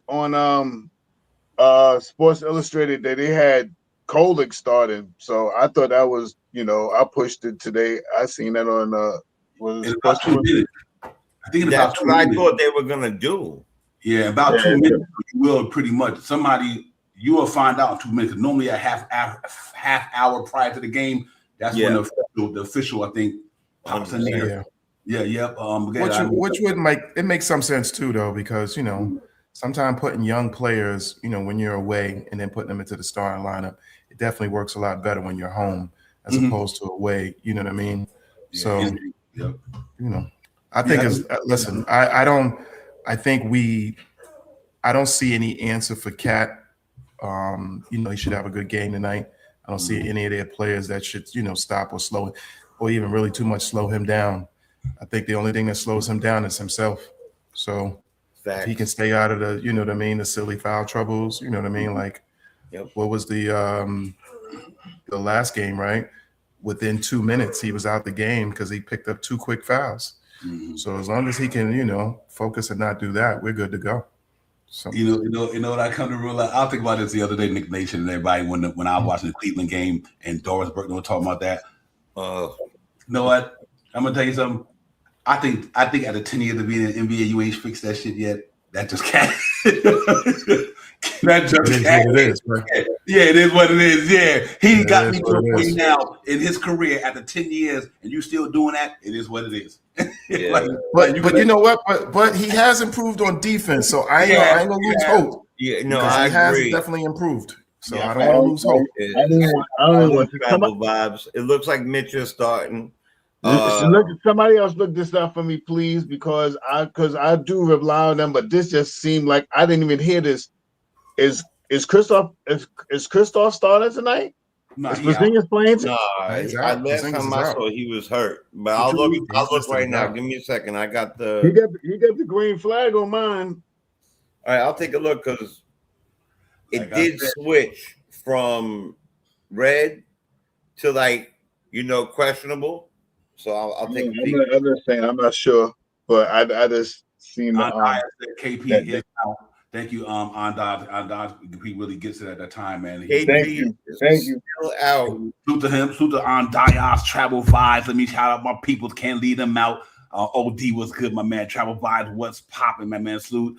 Sports Illustrated that they had Kolek starting. So I thought that was I pushed it today. I seen that on about 2 minutes. I think that's what I thought they were gonna do. Yeah, about 2 minutes. You will pretty much you will find out in 2 minutes. Normally a half hour prior to the game, that's when the official I think pops in there. Which would make some sense too, though, because sometimes putting young players, when you're away and then putting them into the starting lineup, it definitely works a lot better when you're home as opposed to away. You know what I mean? Yeah, so I think listen, I don't see any answer for Cat. He should have a good game tonight. I don't see any of their players that should, stop or slow or even really too much slow him down. I think the only thing that slows him down is himself. So if he can stay out of the, the silly foul troubles, like what was the last game, right? Within 2 minutes, he was out the game because he picked up 2 quick fouls. Mhm. So as long as he can, focus and not do that, we're good to go. So You know what I come to realize. I think about this the other day, Nick Nation and everybody when I was watching the Cleveland game and Doris Burton was talking about that. You know what? I'm gonna tell you something. I think at the 10 years of being in the NBA, you ain't fixed that shit yet. That just can't. That just can't. What it is, right? Yeah, it is what it is. Yeah, he got me to what a it point is. now in his career after 10 years, and you still doing that. It is what it is. Yeah. But you know what? But he has improved on defense, so I ain't gonna lose hope. Yeah, no, Because I he has agree. definitely improved. So Yeah, I don't want to lose hope. I don't want to Travel vibes. It looks like Mitch is starting. Somebody else look this up for me, please, because I do rely on them, but this just seemed like I didn't even hear this. Is Christoph starting tonight? Is Porzingis playing? No, He's I out. last Porzingis time is I out. saw he was hurt. But I'll look right now. out. Give me a second. I got He the. got the green flag on mine. All right, I'll take a look because it Like I did said. switch from red to questionable. So I'll take a peek. I'm just saying, I'm not sure, but I just seen Andai said KP that- is out. Thank you, Andai. He really gets it at that time, man. Thank you. Still out. Salute to him. Salute to Andai's Travel Vibes. Let me shout out my people. Can't leave them out. OD was good, my man. Travel Vibes, what's popping, my man. Salute.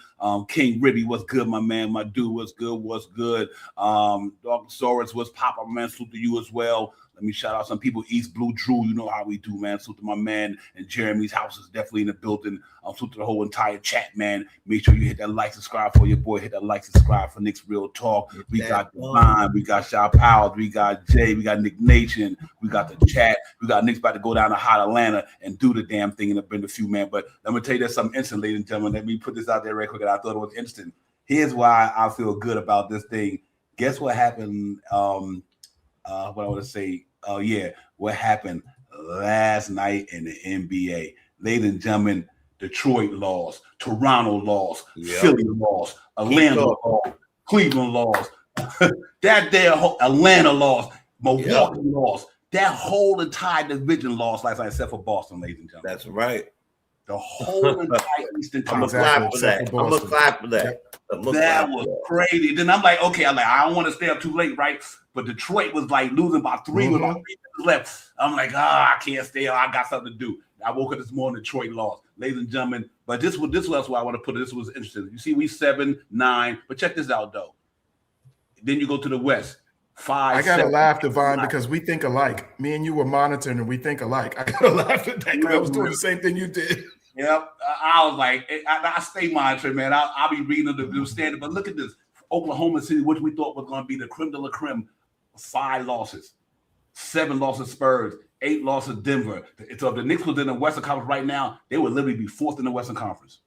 King Ribby was good, my man. My dude was good. What's good? Dog Soros was popping, my man. Salute to you as well. Let me shout out some people. East Blue Drew, you know how we do, man. Salute to my man. And Jeremy's house is definitely in the building. Salute to the whole entire chat, man. Make sure you hit that like, subscribe for your boy. Hit that like, subscribe for Knicks Real Talk. We got Divine. We got Shaw Powell. We got Jay. We got Nick Nation. We got the chat. We got Knicks about to go down to hot Atlanta and do the damn thing and bring a few, man. But I'm going to tell you there's something interesting, ladies and gentlemen. Let me put this out there right quick. And I thought it was interesting. Here's why I feel good about this thing. Guess what happened? What I want to say. Oh, yeah. What happened last night in the NBA? Ladies and gentlemen, Detroit lost, Toronto lost, Philly lost, Atlanta lost, Cleveland lost, Atlanta lost, Milwaukee lost. That whole entire division lost last night, except for Boston, ladies and gentlemen. That's right. The whole entire Eastern I'm gonna Conference. clap for that. That was crazy. Then I'm like, okay, I don't want to stay up too late, right? But Detroit was like losing by 3 with about 3 minutes left. I'm like, I can't stay up. I got something to do. I woke up this morning, Detroit lost. Ladies and gentlemen, but this was why I want to put it. This was interesting. You see, we 7-9, but check this out, though. Then you go to the West. 5. I gotta 7, laugh, Divine, 9. because we think alike. Me and you were monitoring and we think alike. I gotta laugh at that because I was doing the same thing you did. Yep. I was like, I stay monitoring, man. I'll be reading the standard. But look at this. Oklahoma City, which we thought was going to be the creme de la creme, 5 losses. 7 losses Spurs, 8 losses Denver. So if the Knicks was in the Western Conference right now, they would literally be 4th in the Western Conference.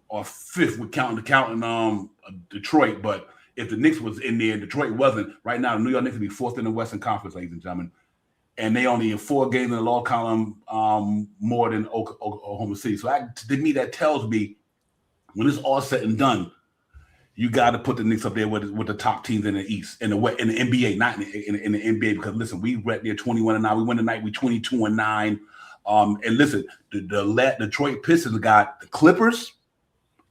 Or 5th with counting Detroit. But if the Knicks was in there and Detroit wasn't, right now the New York Knicks would be 4th in the Western Conference, ladies and gentlemen. And they only in 4 games in the loss column more than Oklahoma City. So to me, that tells me when it's all said and done, you got to put the Knicks up there with the top teams in the East, in the NBA, not in the NBA. Because listen, we went there 21-9. We won tonight. We 22-9. And listen, the Detroit Pistons got the Clippers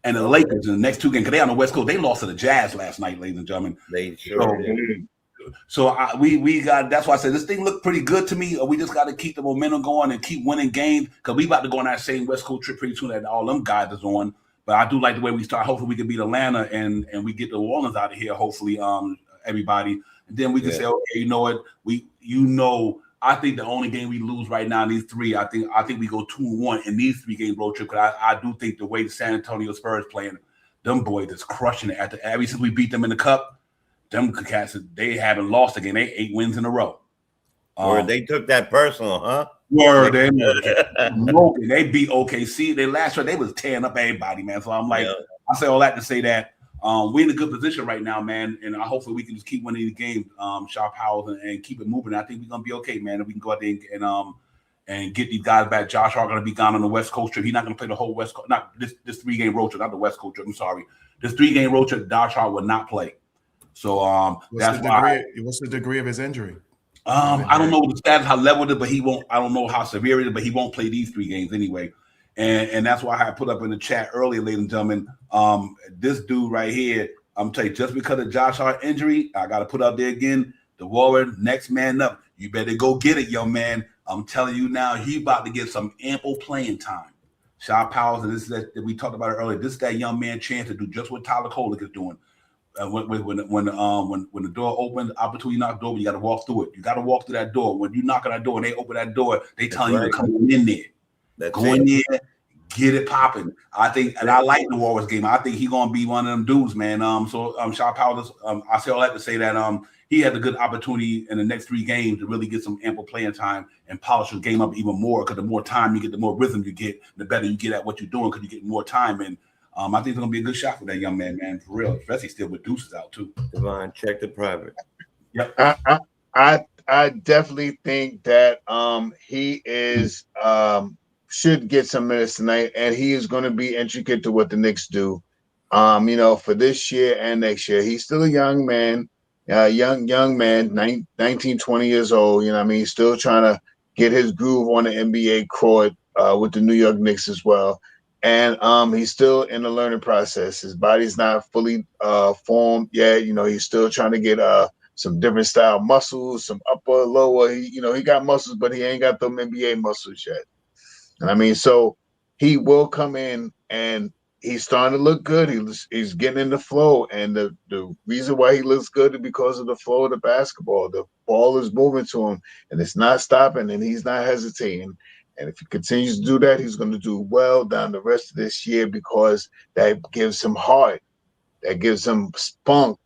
and the Lakers in the next 2 games. Because they on the West Coast, they lost to the Jazz last night, ladies and gentlemen. They sure did. So we got. That's why I said this thing looked pretty good to me. We just got to keep the momentum going and keep winning games because we about to go on that same West Coast trip pretty soon that all them guys is on. But I do like the way we start. Hopefully we can beat Atlanta and we get the Orleans out of here. Hopefully, everybody. And then we can say, okay, you know what? I think the only game we lose right now in these 3, I think we go 2-1 in these 3 game road trip. Because I do think the way the San Antonio Spurs playing, them boys is crushing it. Ever since we beat them in the Cup. Them cats, they haven't lost again. They 8 wins in a row. Or they took that personal, huh? Word, they beat OKC. They last year they was tearing up everybody, man. So I'm like, I say all that to say that we're in a good position right now, man. And hopefully we can just keep winning the game, Shaw Powell, and keep it moving. I think we're gonna be okay, man. If we can go out there and get these guys back. Josh Hart gonna be gone on the West Coast trip. He's not gonna play the whole West Coast, not this 3 game road trip, not the West Coast trip. I'm sorry. This 3 game road trip, Josh Hart will not play. So what's the degree of his injury? I don't know the status, how level it is, but he won't. I don't know how severe it is, but he won't play these 3 games anyway. And that's why I put up in the chat earlier, ladies and gentlemen. This dude right here, I'm telling you, just because of Josh Hart injury, I got to put up there again. Diwara, next man up. You better go get it, young man. I'm telling you now, he about to get some ample playing time. Shaw Powers, and this is that we talked about it earlier. This is that young man chance to do just what Tyler Kolek is doing. When the door opens, opportunity knock door, you got to walk through it. You got to walk through that door. When you knock on that door and they open that door, they telling you to come in there. Go in there, get it popping. I think, and I like the Warriors game. I think he's gonna be one of them dudes, man. Shaw Powers, I say all that to say that he had a good opportunity in the next 3 games to really get some ample playing time and polish the game up even more. Because the more time you get, the more rhythm you get, the better you get at what you're doing. Because you get more time and. I think it's gonna be a good shot for that young man, for real. Especially still with Deuces out too. Divine, check the private. Yep. I definitely think that he is should get some minutes tonight, and he is going to be intricate to what the Knicks do. For this year and next year. He's still a young man, young man, 19, 20 years old. You know what I mean? He's still trying to get his groove on the NBA court with the New York Knicks as well. And he's still in the learning process. His body's not fully formed yet. He's still trying to get some different style muscles, some upper, lower. He got muscles, but he ain't got them NBA muscles yet. And I mean, so he will come in and he's starting to look good. He's getting in the flow. And the reason why he looks good is because of the flow of the basketball. The ball is moving to him and it's not stopping and he's not hesitating. And if he continues to do that, he's going to do well down the rest of this year because that gives him heart. That gives him spunk.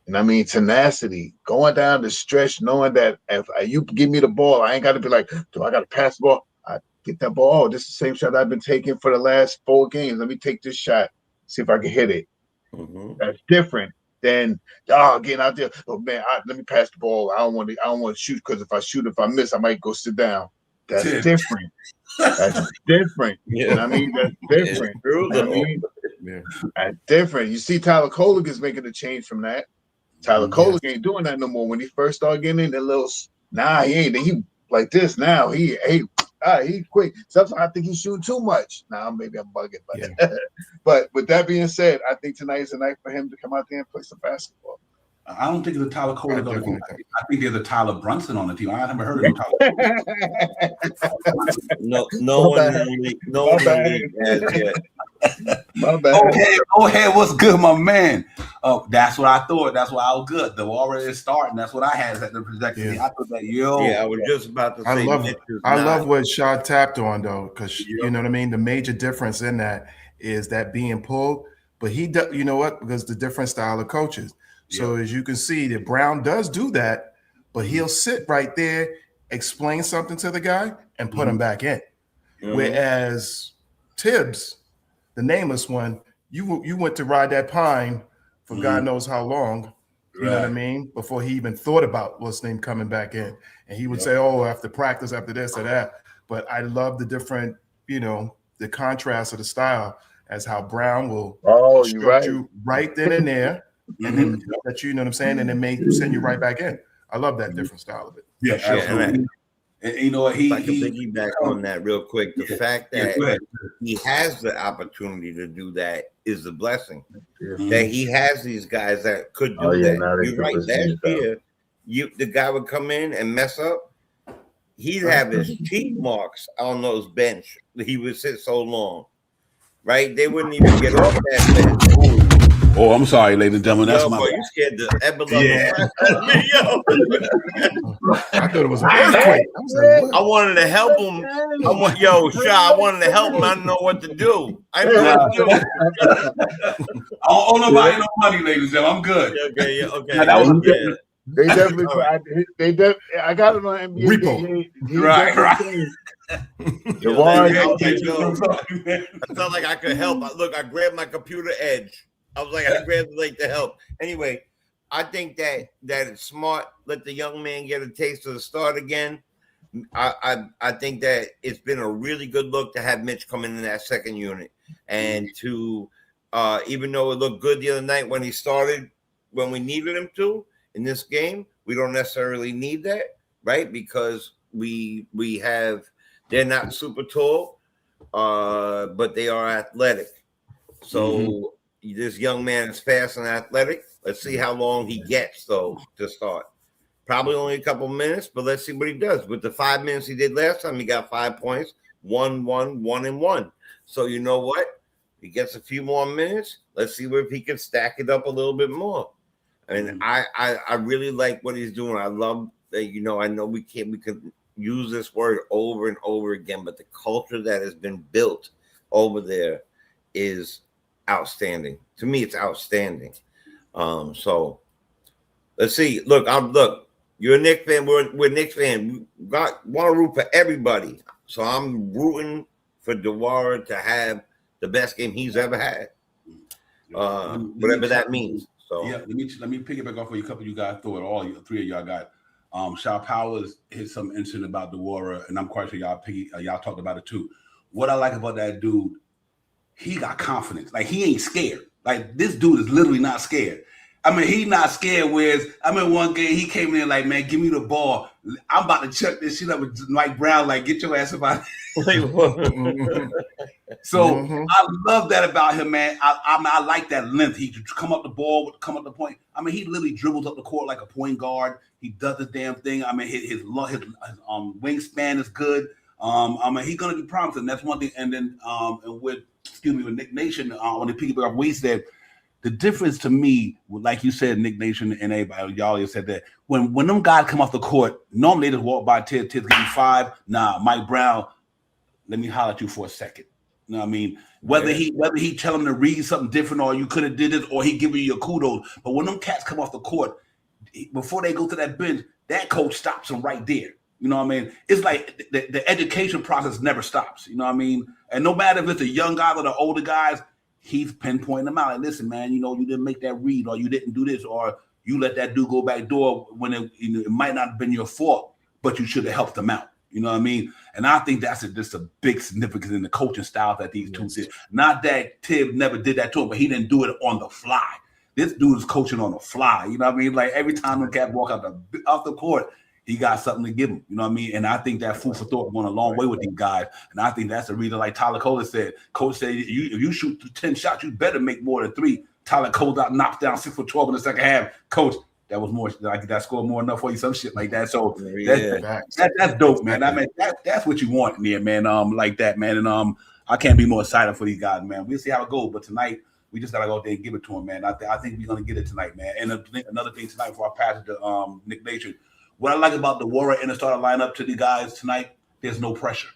And I mean, tenacity. Going down the stretch, knowing that if you give me the ball, I ain't got to be like, do I got to pass the ball? I get that ball. Oh, this is the same shot I've been taking for the last 4 games. Let me take this shot, see if I can hit it. Mm-hmm. That's different than getting out there. Oh man, let me pass the ball. I don't want to shoot because if I miss, I might go sit down. That's different. That's different. Yeah. You know what I mean? That's different. You know what I mean? Yeah. That's different. You see, Tyler Kolek is making a change from that. Tyler Kolek ain't doing that no more. When he first started getting in, he ain't. He like this now. He quick. Sometimes I think he's shooting too much. Now maybe I'm bugging, but but with that being said, I think tonight is a night for him to come out there and play some basketball. I don't think it's a Tyler Kolek on the team. I think there's a Tyler Brunson on the team. I haven't heard of Tyler. No one has yet. My bad. Okay, what's good, my man? Oh, that's what I thought. That's why I was good. The Warriors is starting. That's what I had at the projection. I thought that I was just about to say. I love what Shaw tapped on though, because you know what I mean. The major difference in that is that being pulled, but he does. You know what? Because the different style of coaches. So as you can see, that Brown does do that, but he'll sit right there, explain something to the guy, and put him back in. Mm-hmm. Whereas Tibbs, the nameless one, you went to ride that pine for God knows how long, you know what I mean, before he even thought about what's name coming back in. And he would say, oh, after practice, after this or that. But I love the different, the contrast of the style as how Brown will instruct you right then and there. And then that you know what I'm saying, and then may send you right back in. I love that different style of it. Yeah, absolutely. And you know what? I can piggyback on that real quick. The fact that he has the opportunity to do that is a blessing. That he has these guys that could do that. You're right. Last year, the guy would come in and mess up. He'd have his cheek marks on those bench. He would sit so long, right? They wouldn't even get off that bench. Oh, I'm sorry, ladies and gentlemen. That's my bad. You scared the epilogue. I thought it was an earthquake. I wanted to help him. I wanted to help him. I didn't know what to do. I didn't know what to do. I don't know about no money, ladies and gentlemen. I'm good. Okay. Now, that was good. They definitely. I got it on NBA. Repo. Right. I felt like I could help. I grabbed my computer edge. I was like, I grabbed the leg to help. Anyway, I think that it's smart. Let the young man get a taste of the start again. I think that it's been a really good look to have Mitch come in that second unit. And to, even though it looked good the other night when he started, when we needed him to in this game, we don't necessarily need that. right? Because they're not super tall, but they are athletic. So this young man is fast and athletic. Let's see how long he gets though to start. Probably only a couple minutes, but let's see what he does. With the 5 minutes he did last time, he got 5 points, 1-1-1-1. So you know what? He gets a few more minutes. Let's see if he can stack it up a little bit more. And I really like what he's doing. I love that. I know we could use this word over and over again, but the culture that has been built over there is outstanding. To me, it's outstanding. So let's see. Look, you're a Knicks fan. We're Knicks fan. We want to root for everybody. So I'm rooting for Diwara to have the best game he's ever had, whatever that means. So yeah, let me piggyback off of a couple of you guys throw it. All three of y'all got. Shaw Powers hit some incident about Diwara, and I'm quite sure y'all talked about it too. What I like about that dude, he got confidence. Like, he ain't scared. Like, this dude is literally not scared. I mean, he not scared. Whereas, I mean, one game he came in like, man, give me the ball. I'm about to chuck this shit up with Mike Brown. Like, get your ass about it. So I love that about him, man. I like that length. He come up the ball, come up the point. I mean, he literally dribbles up the court like a point guard. He does the damn thing. I mean, his wingspan is good. I mean, he's gonna be promising. That's one thing. And then with Nick Nation, on the piggyback off what he said, the difference to me, like you said, Nick Nation and everybody, y'all just said that when them guys come off the court, normally they just walk by Tibbs, give me 5. Nah, Mike Brown, let me holler at you for a second. You know what I mean? Whether he tell him to read something different, or you could have did this, or he giving you your kudos. But when them cats come off the court, before they go to that bench, that coach stops them right there. You know what I mean? It's like the education process never stops. You know what I mean? And no matter if it's the young guys or the older guys, he's pinpointing them out. Like, listen, man, you didn't make that read, or you didn't do this, or you let that dude go back door when it might not have been your fault, but you should have helped them out. You know what I mean? And I think that's just a big significance in the coaching style that these two did. Not that Tibbs never did that to him, but he didn't do it on the fly. This dude is coaching on the fly. You know what I mean? Like, every time the cat walk off the court, he got something to give him. You know what I mean? And I think that food for thought went a long way with these guys. And I think that's the reason, like Tyler Cole said, Coach said, if you shoot 10 shots, you better make more than 3. Tyler Cole knocks down 6 for 12 in the second half. Coach, that was more, like, that scored more enough for you, some shit like that. So that's dope, man. I mean, that's what you want in there, man. Like that, man. And I can't be more excited for these guys, man. We'll see how it goes. But tonight, we just gotta go out there and give it to him, man. I think we're gonna get it tonight, man. And another thing tonight before I pass it to Nick Nation. What I like about the Diwara in the starting lineup to the guys tonight, there's no pressure.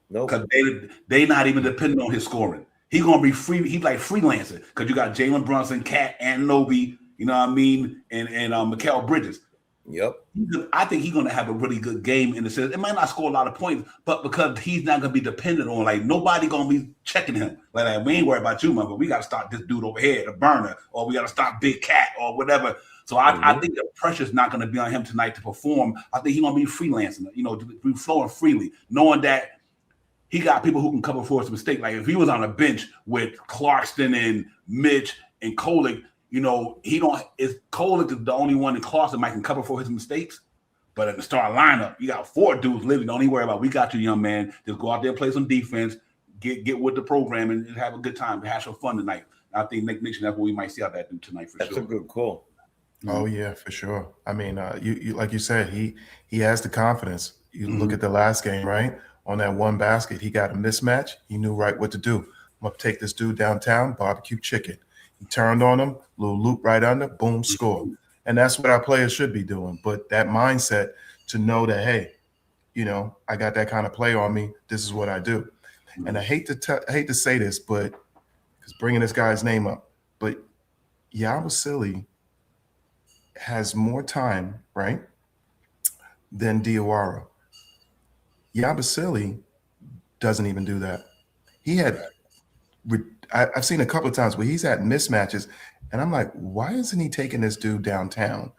No, because they not even depending on his scoring. He's gonna be free. He's like freelancing because you got Jalen Brunson, Cat, and Nobi. You know what I mean? And Mikal Bridges. Yep. I think he's gonna have a really good game in the sense. It might not score a lot of points, but because he's not gonna be dependent on, like, nobody gonna be checking him. Like we ain't worried about you, man, but we gotta start this dude over here, the burner, or we gotta stop Big Cat or whatever. So I think the pressure's not going to be on him tonight to perform. I think he's going to be freelancing, to be flowing freely, knowing that he got people who can cover for his mistake. Like, if he was on a bench with Clarkston and Mitch and Kolick, Kolick is the only one in Clarkston might can cover for his mistakes. But at the starting lineup, you got 4 dudes literally. Don't even worry about, we got you, young man. Just go out there, play some defense, get with the program, and have a good time. Have some fun tonight. I think Nick Nixon, that's what we might see out that dude tonight for sure. That's a good call. Oh yeah, for sure. I mean, you like you said, he has the confidence. You look at the last game, right? On that one basket, he got a mismatch. He knew right what to do. I'm gonna take this dude downtown, barbecue chicken. He turned on him, little loop right under, boom, score. And that's what our players should be doing. But that mindset to know that, hey, I got that kind of play on me. This is what I do. And I hate to say this, but because bringing this guy's name up, but Yabusele has more time, right, than Diwara. Yabusele doesn't even do that. I've seen a couple of times where he's had mismatches, and I'm like, why isn't he taking this dude downtown?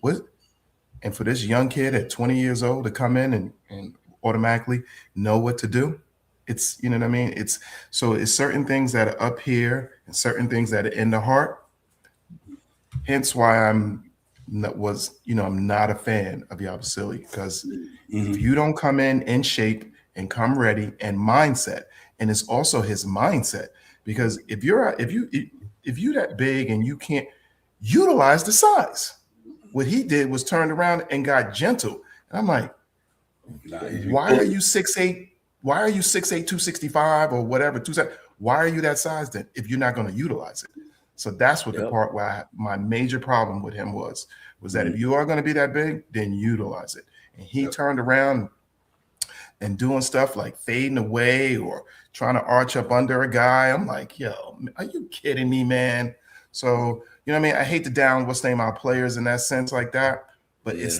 And for this young kid at 20 years old to come in and automatically know what to do, it's, you know what I mean? It's certain things that are up here and certain things that are in the heart. Hence why I'm I'm not a fan of Yabusele because if you don't come in shape and come ready and mindset, and it's also his mindset, because if you that big and you can't utilize the size, what he did was turned around and got gentle. And I'm like, why are you 6'8"? Why are you 6'8", 265 or whatever? Why are you that size then if you're not going to utilize it? So that's what the part where my major problem with him was that if you are going to be that big, then utilize it. And he turned around and doing stuff like fading away or trying to arch up under a guy. I'm like, yo, are you kidding me, man? So, you know what I mean? I hate to down what's name our players in that sense like that, but it's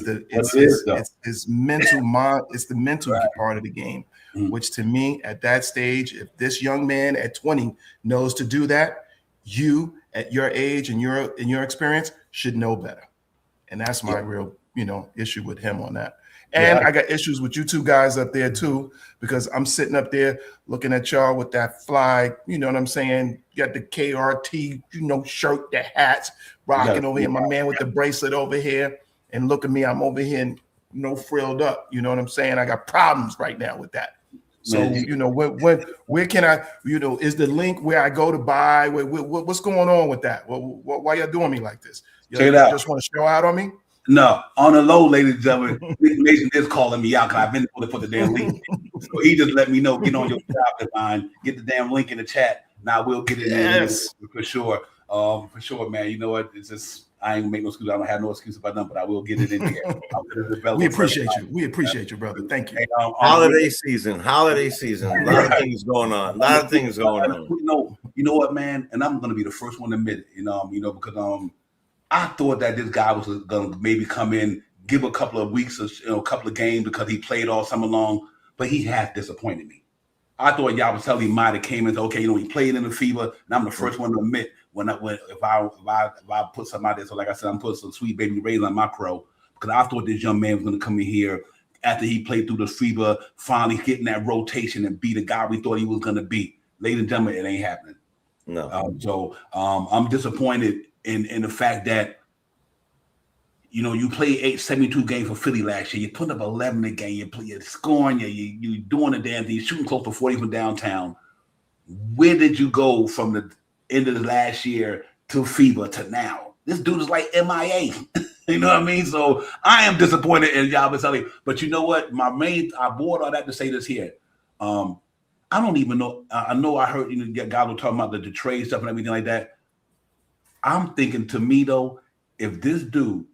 his mental mind, it's the mental part of the game, which to me at that stage, if this young man at 20 knows to do that, you at your age and your experience should know better. And that's my real, issue with him on that. And I got issues with you two guys up there too, because I'm sitting up there looking at y'all with that fly, you know what I'm saying? You got the KRT, shirt, the hats, rocking over here. My man with the bracelet over here. And look at me, I'm over here, frilled up. You know what I'm saying? I got problems right now with that. So, where can I, is the link where I go to buy? What's going on with that? Why y'all doing me like this? You just want to show out on me? No, on the low, ladies and gentlemen, Nick Nation is calling me out because I've been able to put the damn link in. So he just let me know, get on your job line, get the damn link in the chat. Now we'll get it in for sure. For sure, man. You know what? It's just, I ain't make no excuse. I don't have no excuse about nothing, but I will get it in here. We appreciate you. We appreciate you, brother. Thank you. Hey, holiday season. A lot of things going on. You know what, man? And I'm gonna be the first one to admit it. Because I thought that this guy was gonna maybe come in, give a couple of weeks, a couple of games because he played all summer long, but he has disappointed me. I thought Yabusele might have came in, okay, he played in the FIBA, and I'm the first one to admit if I put something out there. So like I said, I'm putting some sweet baby rays on my crow because I thought this young man was going to come in here after he played through the FIBA, finally getting that rotation and be the guy we thought he was going to be. Ladies and gentlemen, it ain't happening. No. So I'm disappointed in the fact that you played 72 games for Philly last year. You put up 11 a game. You're scoring. You're doing the damn thing. You're shooting close to 40 from downtown. Where did you go from the end of the last year to FIBA to now? This dude is like MIA. You know what I mean? So I am disappointed in Yabusele. But you know what? I bought all that to say this here. I don't even know. I know I heard guys were talking about the trade stuff and everything like that. I'm thinking, to me though, if this dude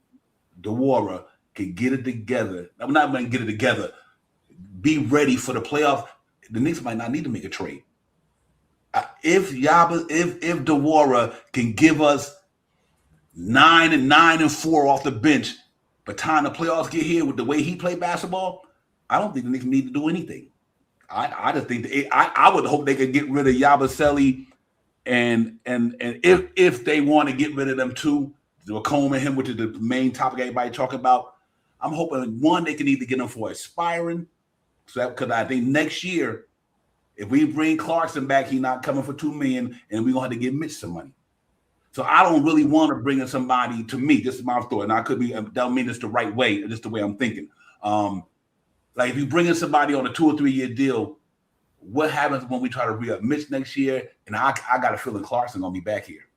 Diwara can get it together, I'm not going to get it together, be ready for the playoff, the Knicks might not need to make a trade. If Diwara can give us 9-4 off the bench, by the time the playoffs get here with the way he played basketball, I don't think the Knicks need to do anything. I just think I would hope they could get rid of Yabusele, and if they want to get rid of them too, Coleman and him, which is the main topic everybody talking about. I'm hoping they can either get him for aspiring, because I think next year, if we bring Clarkson back, he's not coming for $2 million, and we're gonna have to give Mitch some money. So I don't really want to bring in somebody. To me, this is my thought, and I could be don't mean this the right way, just the way I'm thinking. Like if you bring in somebody on a 2 or 3 year deal, what happens when we try to re-up Mitch next year? And I got a feeling Clarkson gonna be back here.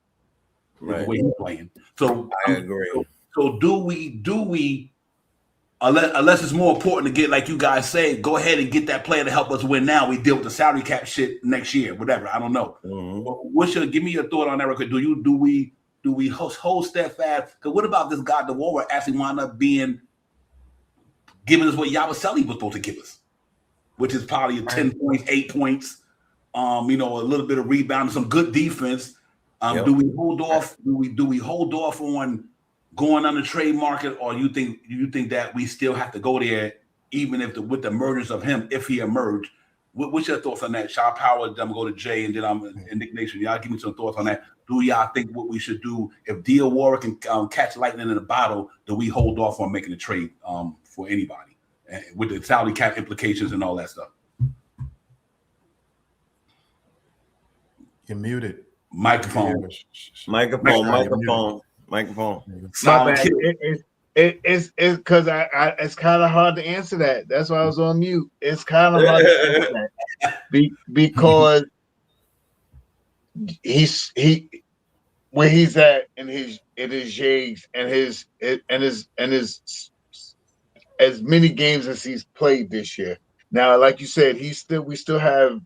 Right. The way he's playing. So I agree. So do we unless it's more important to get, like you guys say, go ahead and get that player to help us win now. We deal with the salary cap shit next year, whatever. I don't know. Mm-hmm. Give me your thought on that record. Do we hold steadfast? Because what about this guy Dwara actually wound up giving us what Yabusele was supposed to give us, which is probably 10 points, 8 points, a little bit of rebound, some good defense. Yep. Do we hold off? Do we hold off on going on the trade market, or you think that we still have to go there, even with the emergence of him, if he emerged? What's your thoughts on that? Shaw Power, I'm gonna go to Jay, and then I'm in Nick Nation. Y'all give me some thoughts on that. Do y'all think what we should do if Diwara can catch lightning in a bottle? Do we hold off on making a trade for anybody with the salary cap implications and all that stuff? You're muted. Microphone. Microphone. My Silent bad. killer. It's because I it's kind of hard to answer that. That's why I was on mute. It's kind of hard to answer that because he where he's at in his jigs and his as many games as he's played this year. Now, like you said, we still have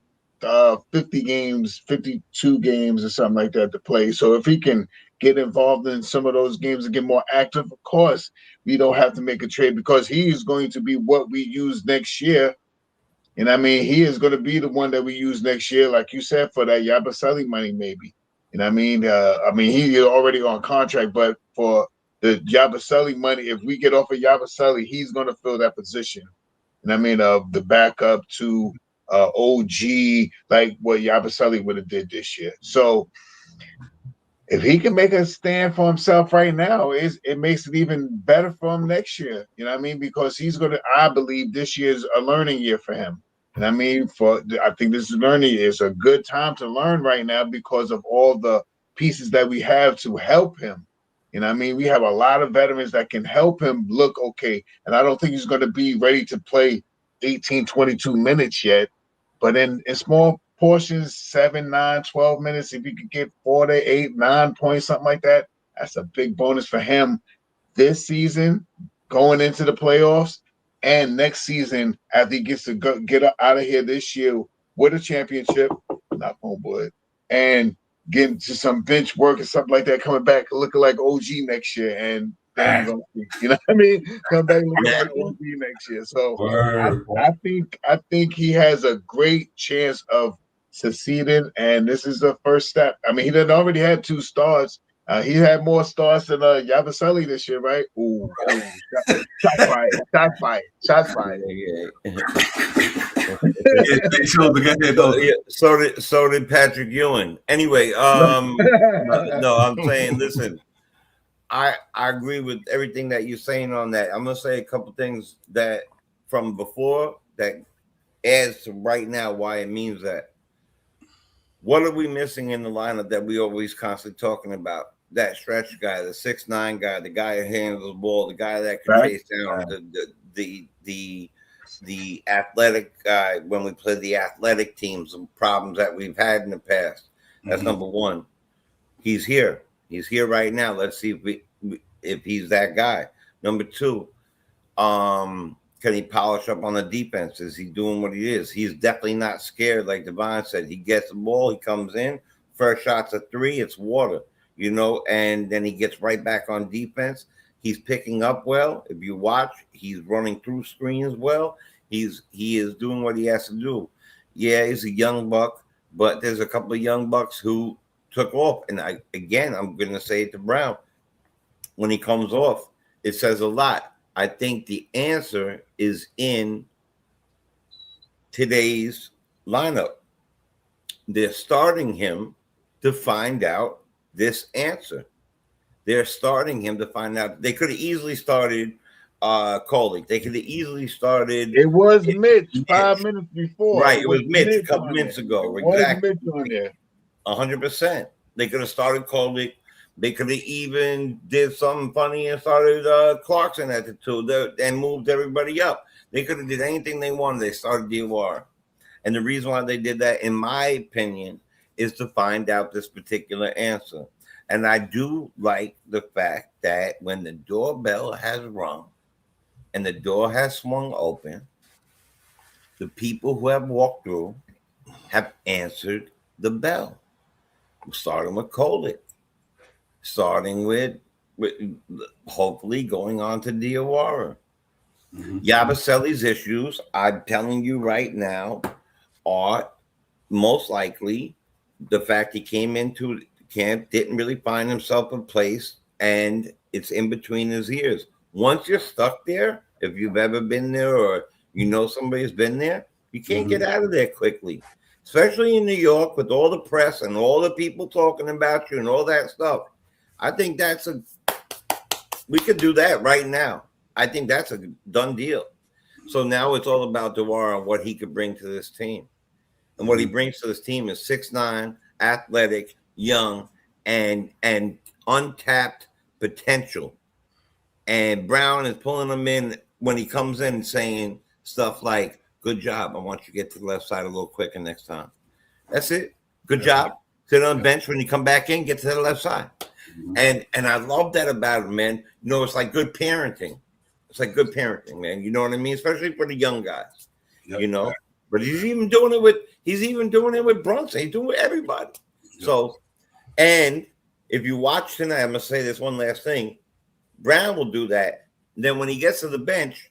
50 games, 52 games or something like that to play. So if he can get involved in some of those games and get more active, of course, we don't have to make a trade because he is going to be what we use next year. And I mean, he is going to be the one that we use next year, like you said, for that Yabusele money, maybe. And I mean, he is already on contract, but for the Yabusele money, if we get off of Yabusele, he's going to fill that position. And I mean, the backup to OG, like what Yabusele would have did this year. So if he can make a stand for himself right now, it makes it even better for him next year. You know what I mean? Because I believe this year is a learning year for him. And I mean, I think this is learning. It's a good time to learn right now because of all the pieces that we have to help him. You know what I mean? We have a lot of veterans that can help him look okay. And I don't think he's going to be ready to play 18, 22 minutes yet. But in small portions, 7, 9, 12 minutes, if you could get 4 to 8, 9 points, something like that, that's a big bonus for him this season, going into the playoffs, and next season after he gets to get out of here this year with a championship, not homeboy, and getting to some bench work and something like that, coming back looking like OG next year, and then you're gonna see, you know what I mean? Come back looking like OG next year. So I think he has a great chance of succeeding, and this is the first step. I mean, he done already had 2 starts. He had more starts than Yabusele this year, right? Ooh, shots fired. So did Patrick Ewing. Anyway, no, I'm saying, listen, I agree with everything that you're saying on that. I'm gonna say a couple things that from before that adds to right now why it means that. What are we missing in the lineup that we always constantly talking about? That stretch guy, the 6'9" guy, the guy who handles the ball, the guy that can chase down the athletic guy when we play the athletic teams and problems that we've had in the past. That's number one. He's here. He's here right now. Let's see if he's that guy. Number two, can he polish up on the defense? Is he doing what he is? He's definitely not scared, like Devon said. He gets the ball, he comes in, first shot's a 3, it's water, you know, and then he gets right back on defense. He's picking up well. If you watch, he's running through screens well. He is doing what he has to do. Yeah, he's a young buck, but there's a couple of young bucks who took off. And I'm going to say it to Brown. When he comes off, it says a lot. I think the answer is in today's lineup. They're starting him to find out this answer. They're starting him to find out. They could have easily started Coley. They could have easily started. It was Mitch 5 minutes before. Right, it was Mitch a couple minutes ago. Exactly. Mitch on there. 100%. They could have started Coley. They could have even did something funny and started Clarkson at the 2 and moved everybody up. They could have did anything they wanted. They started Diwara. And the reason why they did that, in my opinion, is to find out this particular answer. And I do like the fact that when the doorbell has rung and the door has swung open, the people who have walked through have answered the bell. Starting with Coley. Starting with hopefully going on to Diwara. Yabusele's issues, I'm telling you right now, are most likely the fact he came into camp, didn't really find himself a place, and it's in between his ears. Once you're stuck there, if you've ever been there or you know somebody's been there, you can't get out of there quickly. Especially in New York with all the press and all the people talking about you and all that stuff. I think we could do that right now. I think that's a done deal. So now it's all about Dwara and what he could bring to this team. And what he brings to this team is 6'9", athletic, young, and untapped potential. And Brown is pulling him in when he comes in saying stuff like, good job. I want you to get to the left side a little quicker next time. That's it. Good job. Sit on the bench when you come back in, get to the left side. And I love that about him, man. You know, it's like good parenting. It's like good parenting, man. You know what I mean? Especially for the young guys. Yep. You know? But he's even doing it with Brunson. He's doing it with everybody. Yep. So, and if you watch tonight, I'm gonna say this one last thing. Brown will do that. Then when he gets to the bench,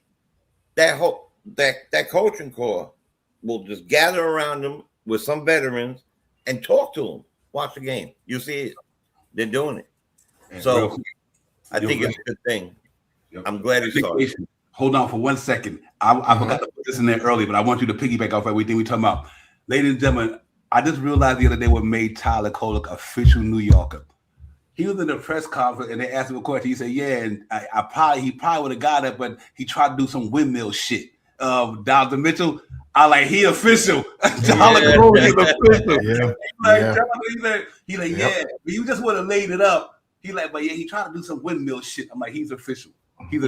that coaching core will just gather around him with some veterans and talk to him. Watch the game. You see it. They're doing it. So I think it's a good thing. Yep. I'm glad he saw it. Hold on for 1 second. I forgot to put this in there early, but I want you to piggyback off everything we're talking about. Ladies and gentlemen, I just realized the other day what made Tyler Kolek official New Yorker. He was in the press conference and they asked him a question. He said, yeah, and he probably would have got it, but he tried to do some windmill shit. Dr. Mitchell, he official. Tyler Kolek is official. He's like, yeah, but you just would have laid it up. He's like, but yeah, he tried to do some windmill shit. I'm like, he's official. He's a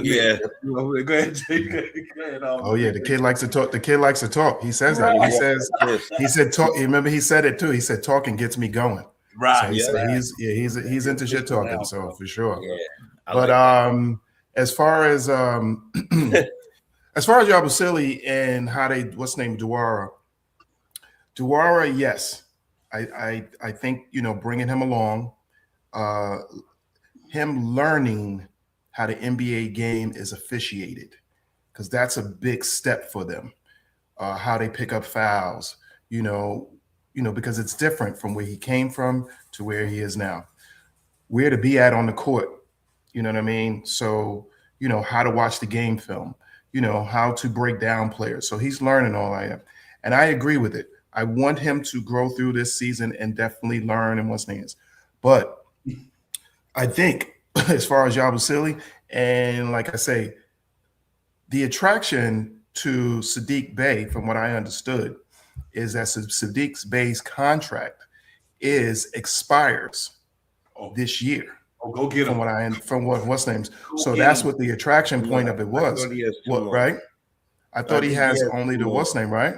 Go ahead, Jay. Go ahead. Oh yeah, the kid likes to talk. The kid likes to talk. He says that. He said talk. Remember, he said it too. He said talking gets me going. Right. So he's into shit talking. So for sure. Yeah. But as far as Yabusele and how they Diwara, yes, I think bringing him along, him learning how the NBA game is officiated, because that's a big step for them. How they pick up fouls, because it's different from where he came from to where he is now. Where to be at on the court, you know what I mean? So, how to watch the game film, how to break down players. So he's learning all that. And I agree with it. I want him to grow through this season and definitely learn and what's things. But I think as far as Yabusele, and like I say, the attraction to Saddiq Bey, from what I understood, is that Saddiq Bey's contract expires this year. Oh, go get him. What's names. So that's what the attraction point of it was. Right? I thought he has only the what's name, right?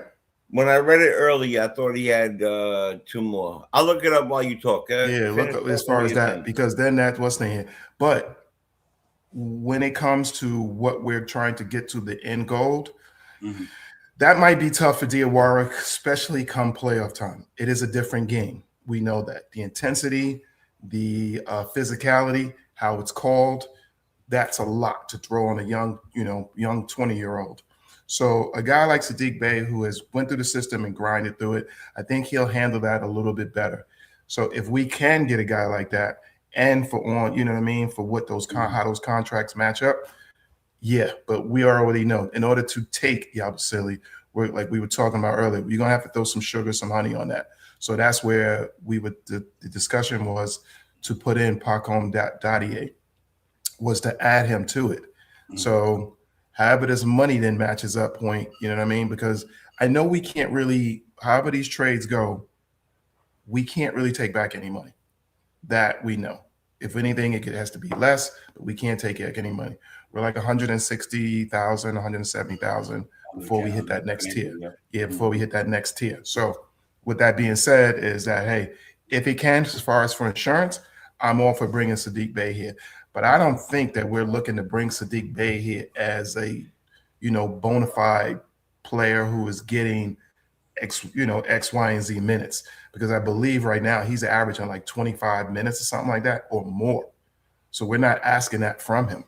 When I read it earlier, I thought he had 2 more. I'll look it up while you talk. Look up as far as that, because then that's what's name. But when it comes to what we're trying to get to the end goal, that might be tough for Diwara, especially come playoff time. It is a different game. We know that. The intensity, the physicality, how it's called, that's a lot to throw on a young 20-year-old. So a guy like Saddiq Bey, who has went through the system and grinded through it, I think he'll handle that a little bit better. So if we can get a guy like that, and for what how those contracts match up, yeah. But we already know, in order to take Yabusele, like we were talking about earlier, you're gonna have to throw some sugar, some honey on that. So that's where the discussion was to put in Pacom Dadier, was to add him to it. So however this money then matches up point, you know what I mean? Because I know we can't really, however these trades go, we can't really take back any money. That we know. If anything, it has to be less, but we can't take back any money. We're like 160,000, 170,000 before we hit that next tier. Yeah, before we hit that next tier. So with that being said, is that, hey, if it can, as far as for insurance, I'm all for bringing Saddiq Bey here. But I don't think that we're looking to bring Saddiq Bey here as a, bona fide player who is getting X, Y, and Z minutes. Because I believe right now he's averaging like 25 minutes or something like that or more. So we're not asking that from him.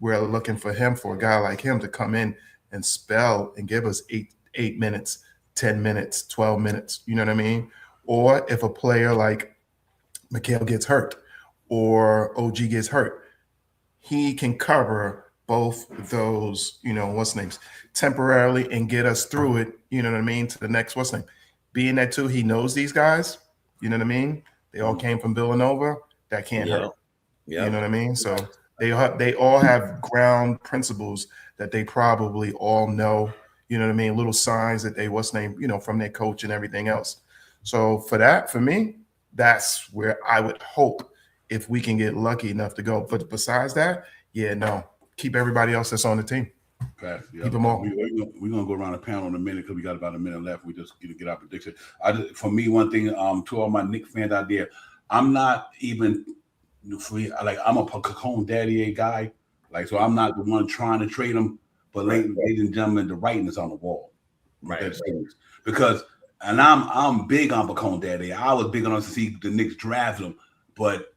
We're looking for a guy like him to come in and spell and give us 8 minutes, 10 minutes, 12 minutes. You know what I mean? Or if a player like Mikhail gets hurt or OG gets hurt, he can cover both those, temporarily and get us through it, you know what I mean, to the next what's name. Being that too, he knows these guys, you know what I mean? They all came from Villanova. That can't hurt. You know what I mean? So they all have ground principles that they probably all know, you know what I mean? Little signs that they from their coach and everything else. So for me, that's where I would hope if we can get lucky enough to go. But besides that, yeah, no, keep everybody else that's on the team. Okay, yeah. Keep them all. We're gonna go around the panel in a minute because we got about a minute left. We just get our prediction. For me, one thing, to all my Knicks fans out there, I'm not even free. Like, I'm a Pacone Daddy guy. Like, so I'm not the one trying to trade him. But ladies and gentlemen, the writing is on the wall. Right. Because, and I'm big on Pacone Daddy. I was big on to see the Knicks draft him, but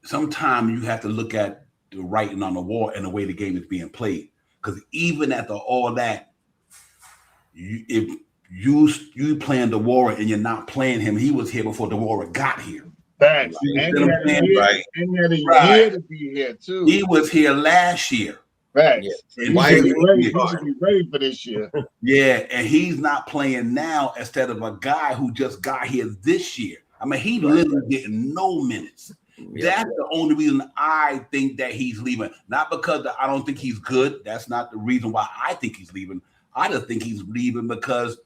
sometimes you have to look at the writing on the wall and the way the game is being played. Because even after all that, if you playing Diwara and you're not playing him, he was here before Diwara got here. Thanks. And he had a year to be here too. He was here last year. Right. Yeah. He should be ready for this year. Yeah, and he's not playing now instead of a guy who just got here this year. I mean, he literally getting no minutes. Yeah. That's the only reason I think that he's leaving. Not because I don't think he's good. That's not the reason why I think he's leaving. I just think he's leaving because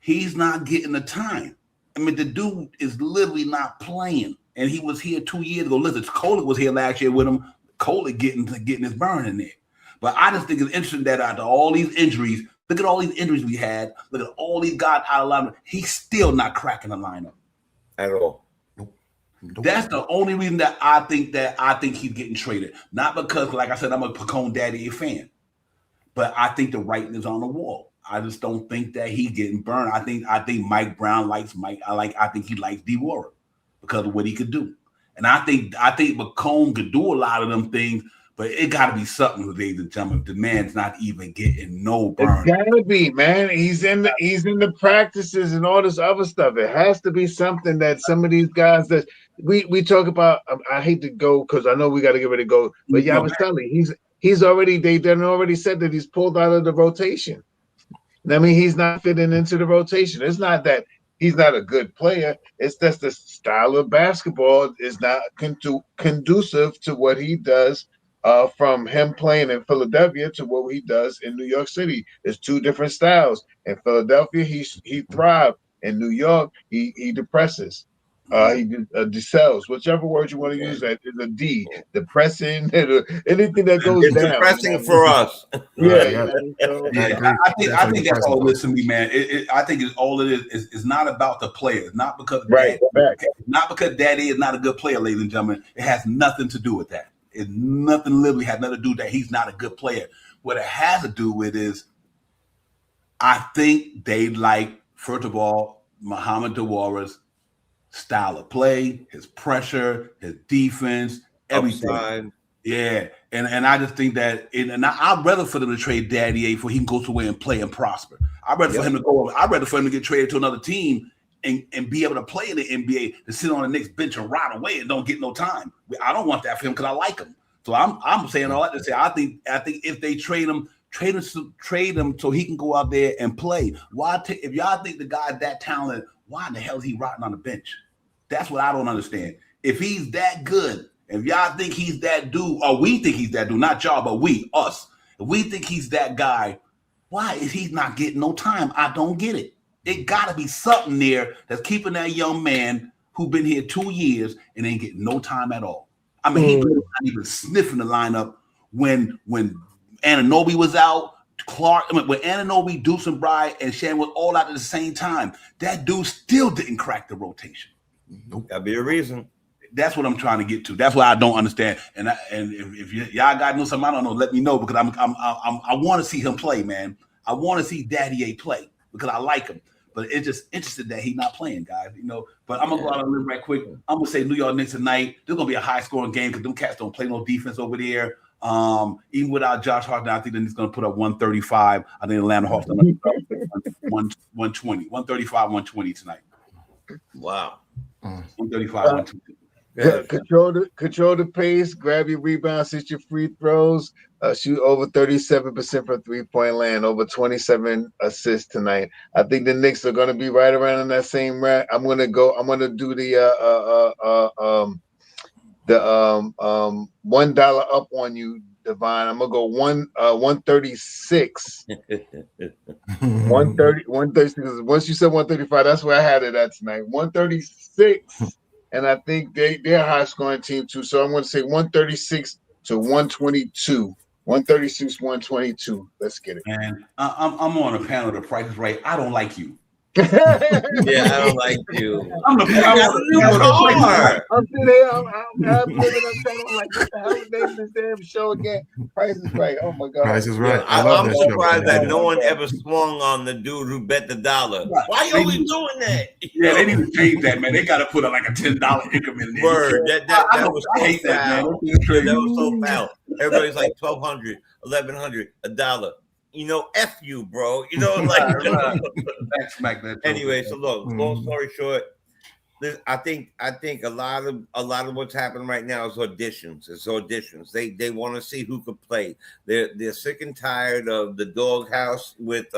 he's not getting the time. I mean, the dude is literally not playing. And he was here 2 years ago. Listen, Coley was here last year with him. Coley getting his burn in there. But I just think it's interesting that after all these injuries, look at all these injuries we had. Look at all these guys out of lineup. He's still not cracking the lineup At all. That's the only reason that I think he's getting traded. Not because, like I said, I'm a Pacone Daddy fan, but I think the writing is on the wall. I just don't think that he's getting burned. I think Mike Brown likes Mike. I think he likes Diwara because of what he could do. And I think Pacone could do a lot of them things, but it got to be something, ladies and gentlemen. The man's not even getting no burn. It gotta be, man. He's in the practices and all this other stuff. It has to be something that some of these guys that we talk about. I hate to go because I know we got to get ready to go, but Yabusele, he's already they done already said that he's pulled out of the rotation. I mean, he's not fitting into the rotation. It's not that he's not a good player. It's just the style of basketball is not conducive to what he does. From him playing in Philadelphia to what he does in New York City. It's two different styles. In Philadelphia, he thrived. In New York, he depresses. He decels. Whichever word you want to use, that is a D. Depressing, anything that goes it's down. depressing for us. I think that's all it is to me, man. I think it's all it is. It's not about the players. Not because not because Daddy is not a good player, ladies and gentlemen. It has nothing to do with that. It's nothing literally had nothing to do with that he's not a good player. What it has to do with is I think they like, first of all, Muhammad Diwara's style of play, his pressure, his defense, everything. Upside. Yeah. And I just think that I'd rather for them to trade Daddy A for he can go somewhere and play and prosper. I'd rather for him to get traded to another team and be able to play in the NBA to sit on the Knicks bench and rot away and don't get no time. I don't want that for him because I like him. So I'm saying all that to say I think if they trade him so he can go out there and play. If y'all think the guy's that talented, why in the hell is he rotting on the bench? That's what I don't understand. If he's that good, if y'all think he's that dude, or we think he's that dude, not y'all, but us. If we think he's that guy, why is he not getting no time? I don't get it. It got to be something there that's keeping that young man who been here 2 years and ain't getting no time at all. I mean, he's not even sniffing the lineup when Anunoby was out, when Anunoby, Deuce and Bry, and Shan was all out at the same time. That dude still didn't crack the rotation. Nope. That'd be a reason. That's what I'm trying to get to. That's what I don't understand. And if y'all got know something I don't know, let me know because I want to see him play, man. I want to see Daddy A play because I like him. But it's just interested that he's not playing, guys. But I'm gonna go out on a limb right quick. I'm gonna say New York Knicks tonight. There's gonna be a high-scoring game because them cats don't play no defense over there. Even without Josh Hart, I think the Knicks gonna put up 135. I think Atlanta Hawks gonna put up 120, 135, 120 tonight. Wow. 135, 120. Control the pace, grab your rebounds, hit your free throws, shoot over 37% from three-point land, over 27 assists tonight. I think the Knicks are going to be right around in that same rank. I'm going to do the $1 up on you, Divine. I'm gonna go 136. 130, 136. Once you said 135, that's where I had it at tonight. 136. and I think they're a high scoring team too. So I'm going to say 136 to 122. 136, 122. Let's get it. And I'm on a panel of The Price is Right. I don't like you. Yeah, I don't like you. I'm the car. I'm sitting here. I'm living on channel. I'm like, what the hell is the name of this damn show again? Price is Right. Oh my God. Price is Right. I'm surprised that no one ever swung on the dude who bet the dollar. Why are you always doing that? Yeah, they need to change that, man. They got to put like a $10 increment in there. Word. That was so hate that, man. foul. That was so foul. Everybody's like $1,200, $1,100, $1. You know, F you, bro. You know, like. Smack that. Anyway, so look. Long story short, I think a lot of what's happening right now is auditions. It's auditions. They want to see who could play. They're sick and tired of the doghouse with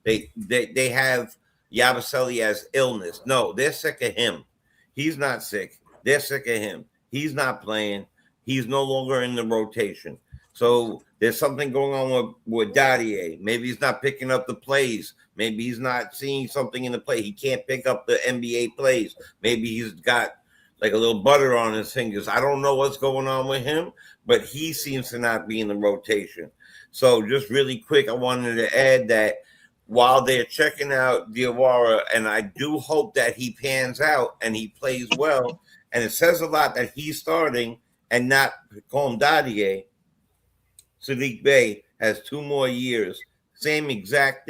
they have Yabusele as illness. No, they're sick of him. He's not sick. They're sick of him. He's not playing. He's no longer in the rotation. So there's something going on with Dadier. Maybe he's not picking up the plays. Maybe he's not seeing something in the play. He can't pick up the NBA plays. Maybe he's got like a little butter on his fingers. I don't know what's going on with him, but he seems to not be in the rotation. So just really quick, I wanted to add that while they're checking out Diwara, and I do hope that he pans out and he plays well, and it says a lot that he's starting and not Kom Dadier. Sadiq Bey has 2 more years, same exact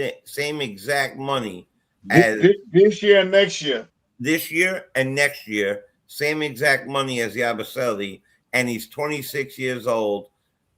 money as this year and next year. This year and next year, same exact money as Yabusele, and he's 26 years old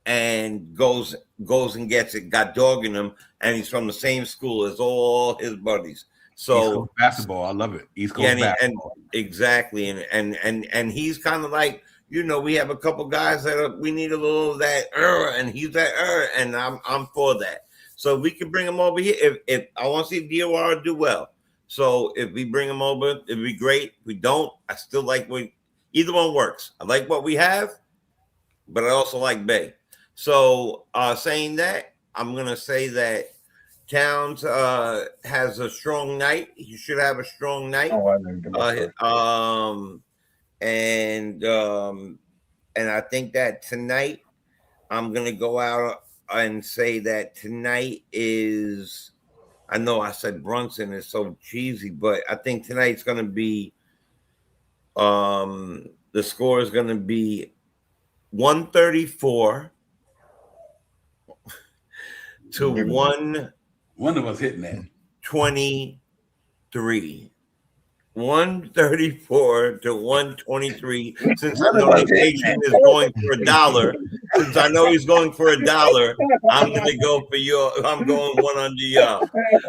and goes and gets it, got dog in him, and he's from the same school as all his buddies. So East Coast basketball, I love it. East Coast basketball. Exactly, and he's kind of like, you know, we have a couple guys that we need a little of that, and he's that, and I'm for that. So we can bring him over here. If I want to see Diwara do well, so if we bring him over, it'd be great. If we don't, I still like either one works. I like what we have, but I also like Bay. So saying that, I'm gonna say that Towns has a strong night. He should have a strong night. And I think that tonight I'm gonna go out and say that tonight is, I know I said Brunson is so cheesy, but I think tonight's gonna be the score is gonna be 134 to 1. One of us hitting that 23. 134 to 123. Since I know the agent is going for $1, since I know he's going for $1, I'm gonna go for you. I'm going one under y'all.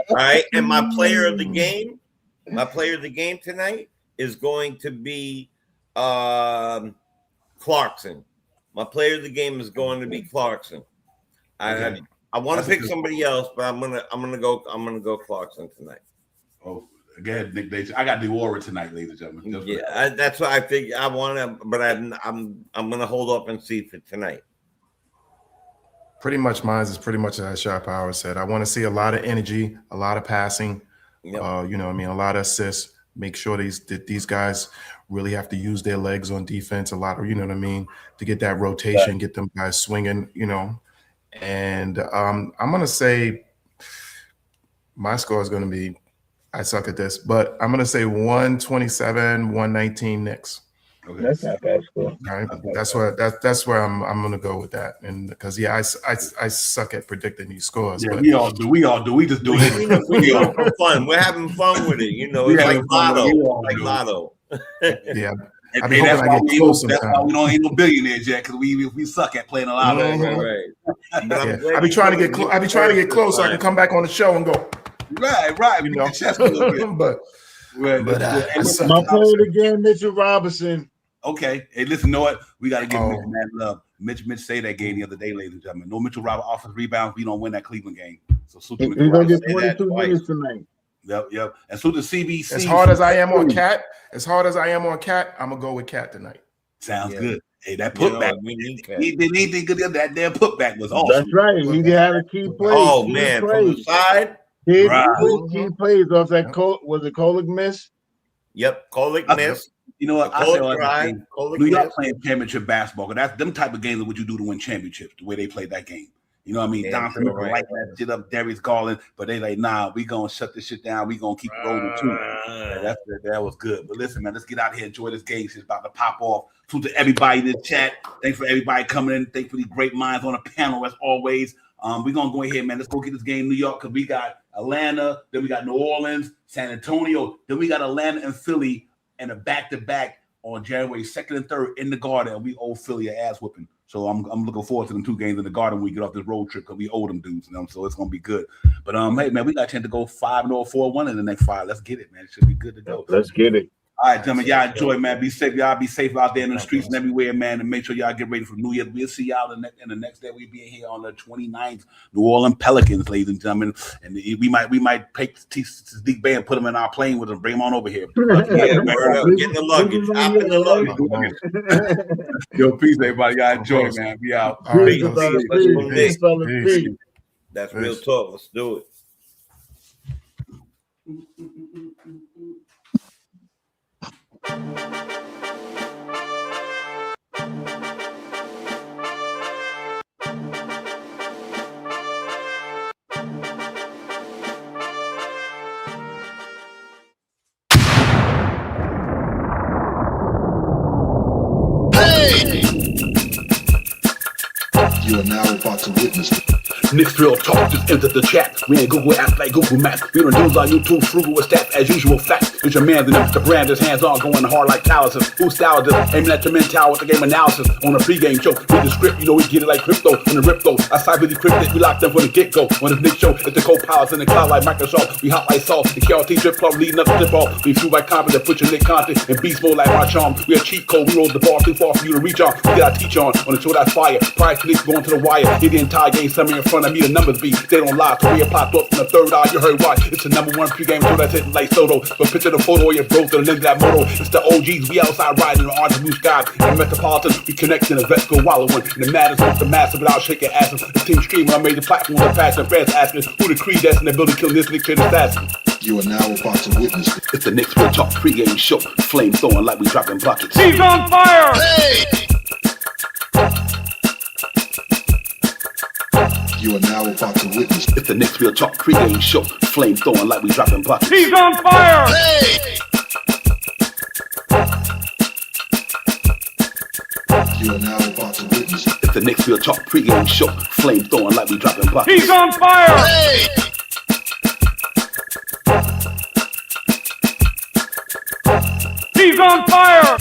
All right. And my player of the game tonight is going to be Clarkson. My player of the game is going to be Clarkson. I want to pick somebody else, but I'm gonna go Clarkson tonight. Oh. Again, Nick, I got Diwara tonight, ladies and gentlemen. Yeah, that's why I think I want to, but I'm gonna hold up and see for tonight. Pretty much mine is pretty much as Shot Power said. I want to see a lot of energy, a lot of passing. Yep. You know, what I mean, a lot of assists. Make sure these guys really have to use their legs on defense a lot, you know what I mean, to get that rotation, get them guys swinging. You know, and I'm gonna say my score is gonna be. I suck at this, but I'm gonna say 127, 119 Knicks. Okay. That's not bad score. All right, that's where I'm gonna go with that, and because I suck at predicting these scores. Yeah, but we all do. We just do it. We all for fun. We're having fun with it. You know, it's like Lotto. Like Lotto. Yeah. And that's why we don't ain't no billionaires yet, because we suck at playing a lot of it. Right. Yeah. I be trying to get close so I can come back on the show and go. Right. You know, chest a little bit. but My player of the game, Mitchell Robinson. Okay. Hey, listen, you know what? We got to give Mitch that love. Mitch say that game the other day, ladies and gentlemen. No Mitchell Robinson offensive rebounds. We don't win that Cleveland game. So He's gonna get 22 minutes tonight. Yep. And so the CBC. As hard as I am on Cat, I'm gonna go with Cat tonight. Sounds good. Hey, that putback. He didn't anything good. That damn putback was awesome. That's right. He had a key play. Oh man, from the side. He plays off that was it Kolick miss? Yep, Kolick miss. You know what? The I say cold all that dry, thing. cold New York crisp. playing championship basketball. That's them type of games are what you do to win championships. The way they played that game. You know what I mean? Yeah, Don true, Smith right. lighting that shit up, Darius Garland, but they like, nah, we gonna shut this shit down. We gonna keep rolling too. Yeah, that was good. But listen, man, let's get out here, enjoy this game. It's about to pop off. So to everybody in the chat, thanks for everybody coming in. Thanks for these great minds on the panel as always. We're gonna go ahead, man. Let's go get this game in New York because we got Atlanta, then we got New Orleans, San Antonio, then we got Atlanta and Philly, and a back-to-back on January 2nd and 3rd in the Garden. And we owe Philly an ass whooping. So I'm looking forward to them 2 games in the Garden when we get off this road trip because we owe them dudes, you know. So it's gonna be good. But hey man, we got a chance to go 5-0 or 4-1 in the next 5. Let's get it, man. It should be good to go. Let's get it. All right, gentlemen, y'all enjoy, man. Be safe. Y'all be safe out there in the streets and everywhere, man. And make sure y'all get ready for New Year. We'll see y'all in the next day. We'll be in here on the 29th. New Orleans Pelicans, ladies and gentlemen. And we might take this big band, put them in our plane with them, bring them on over here. Yeah, word up. Get the luggage. Hop in the luggage. Yo, peace, everybody. Y'all enjoy, man. We out. All right, Peace, fellas. peace. Peace. That's real talk. Let's do it. You are now about to witness Knicks real talk just entered the chat. We ain't Google apps like Google Maps. We don't use our YouTube frugal with stats as usual fact. It's your man, the brand, his hands on going hard like calluses. Who style this? Aiming at your mental with the game analysis. On a pregame show, read the script, you know we get it like crypto. On the rip though, I side with the cryptic, we locked them from the get-go. On the Knicks show, it's the co-pilots in the cloud like Microsoft. We hot like salt, the KRT drip club leading up to tip off. We flew by confident, put your Nick content in beast mode like our charm. We a cheat code, we rolled the ball too far for you to reach on. We got our teach on the show that's fire. Prior to Knicks going to the wire. Hit the entire game, somewhere in front of me, the numbers be. They don't lie, Korea popped up from the third eye, you heard why. It's the #1 pregame show that's hitting like Soto. But picture the photo of your bro to the lens of that moto. It's the OGs, we outside riding in the orange and blue skies. In the Metropolitan, we connect in the vets go wallowing. And the matters with the massive without shaking asses. The team streaming on major platforms and fast and fans asking who the creed that's in the building killing this Nick kid assassin. You are now about to witness It's the Knicks Real Talk pregame show. Flame throwing like we dropping buckets. He's on fire! You are now about to witness It's the Knicks Real Talk pregame show. Flame throwing like we dropping buckets. He's on fire! You are now about to witness It's the Knicks Real Talk pregame show. Flame throwing like we dropping buckets. He's on fire! He's on fire!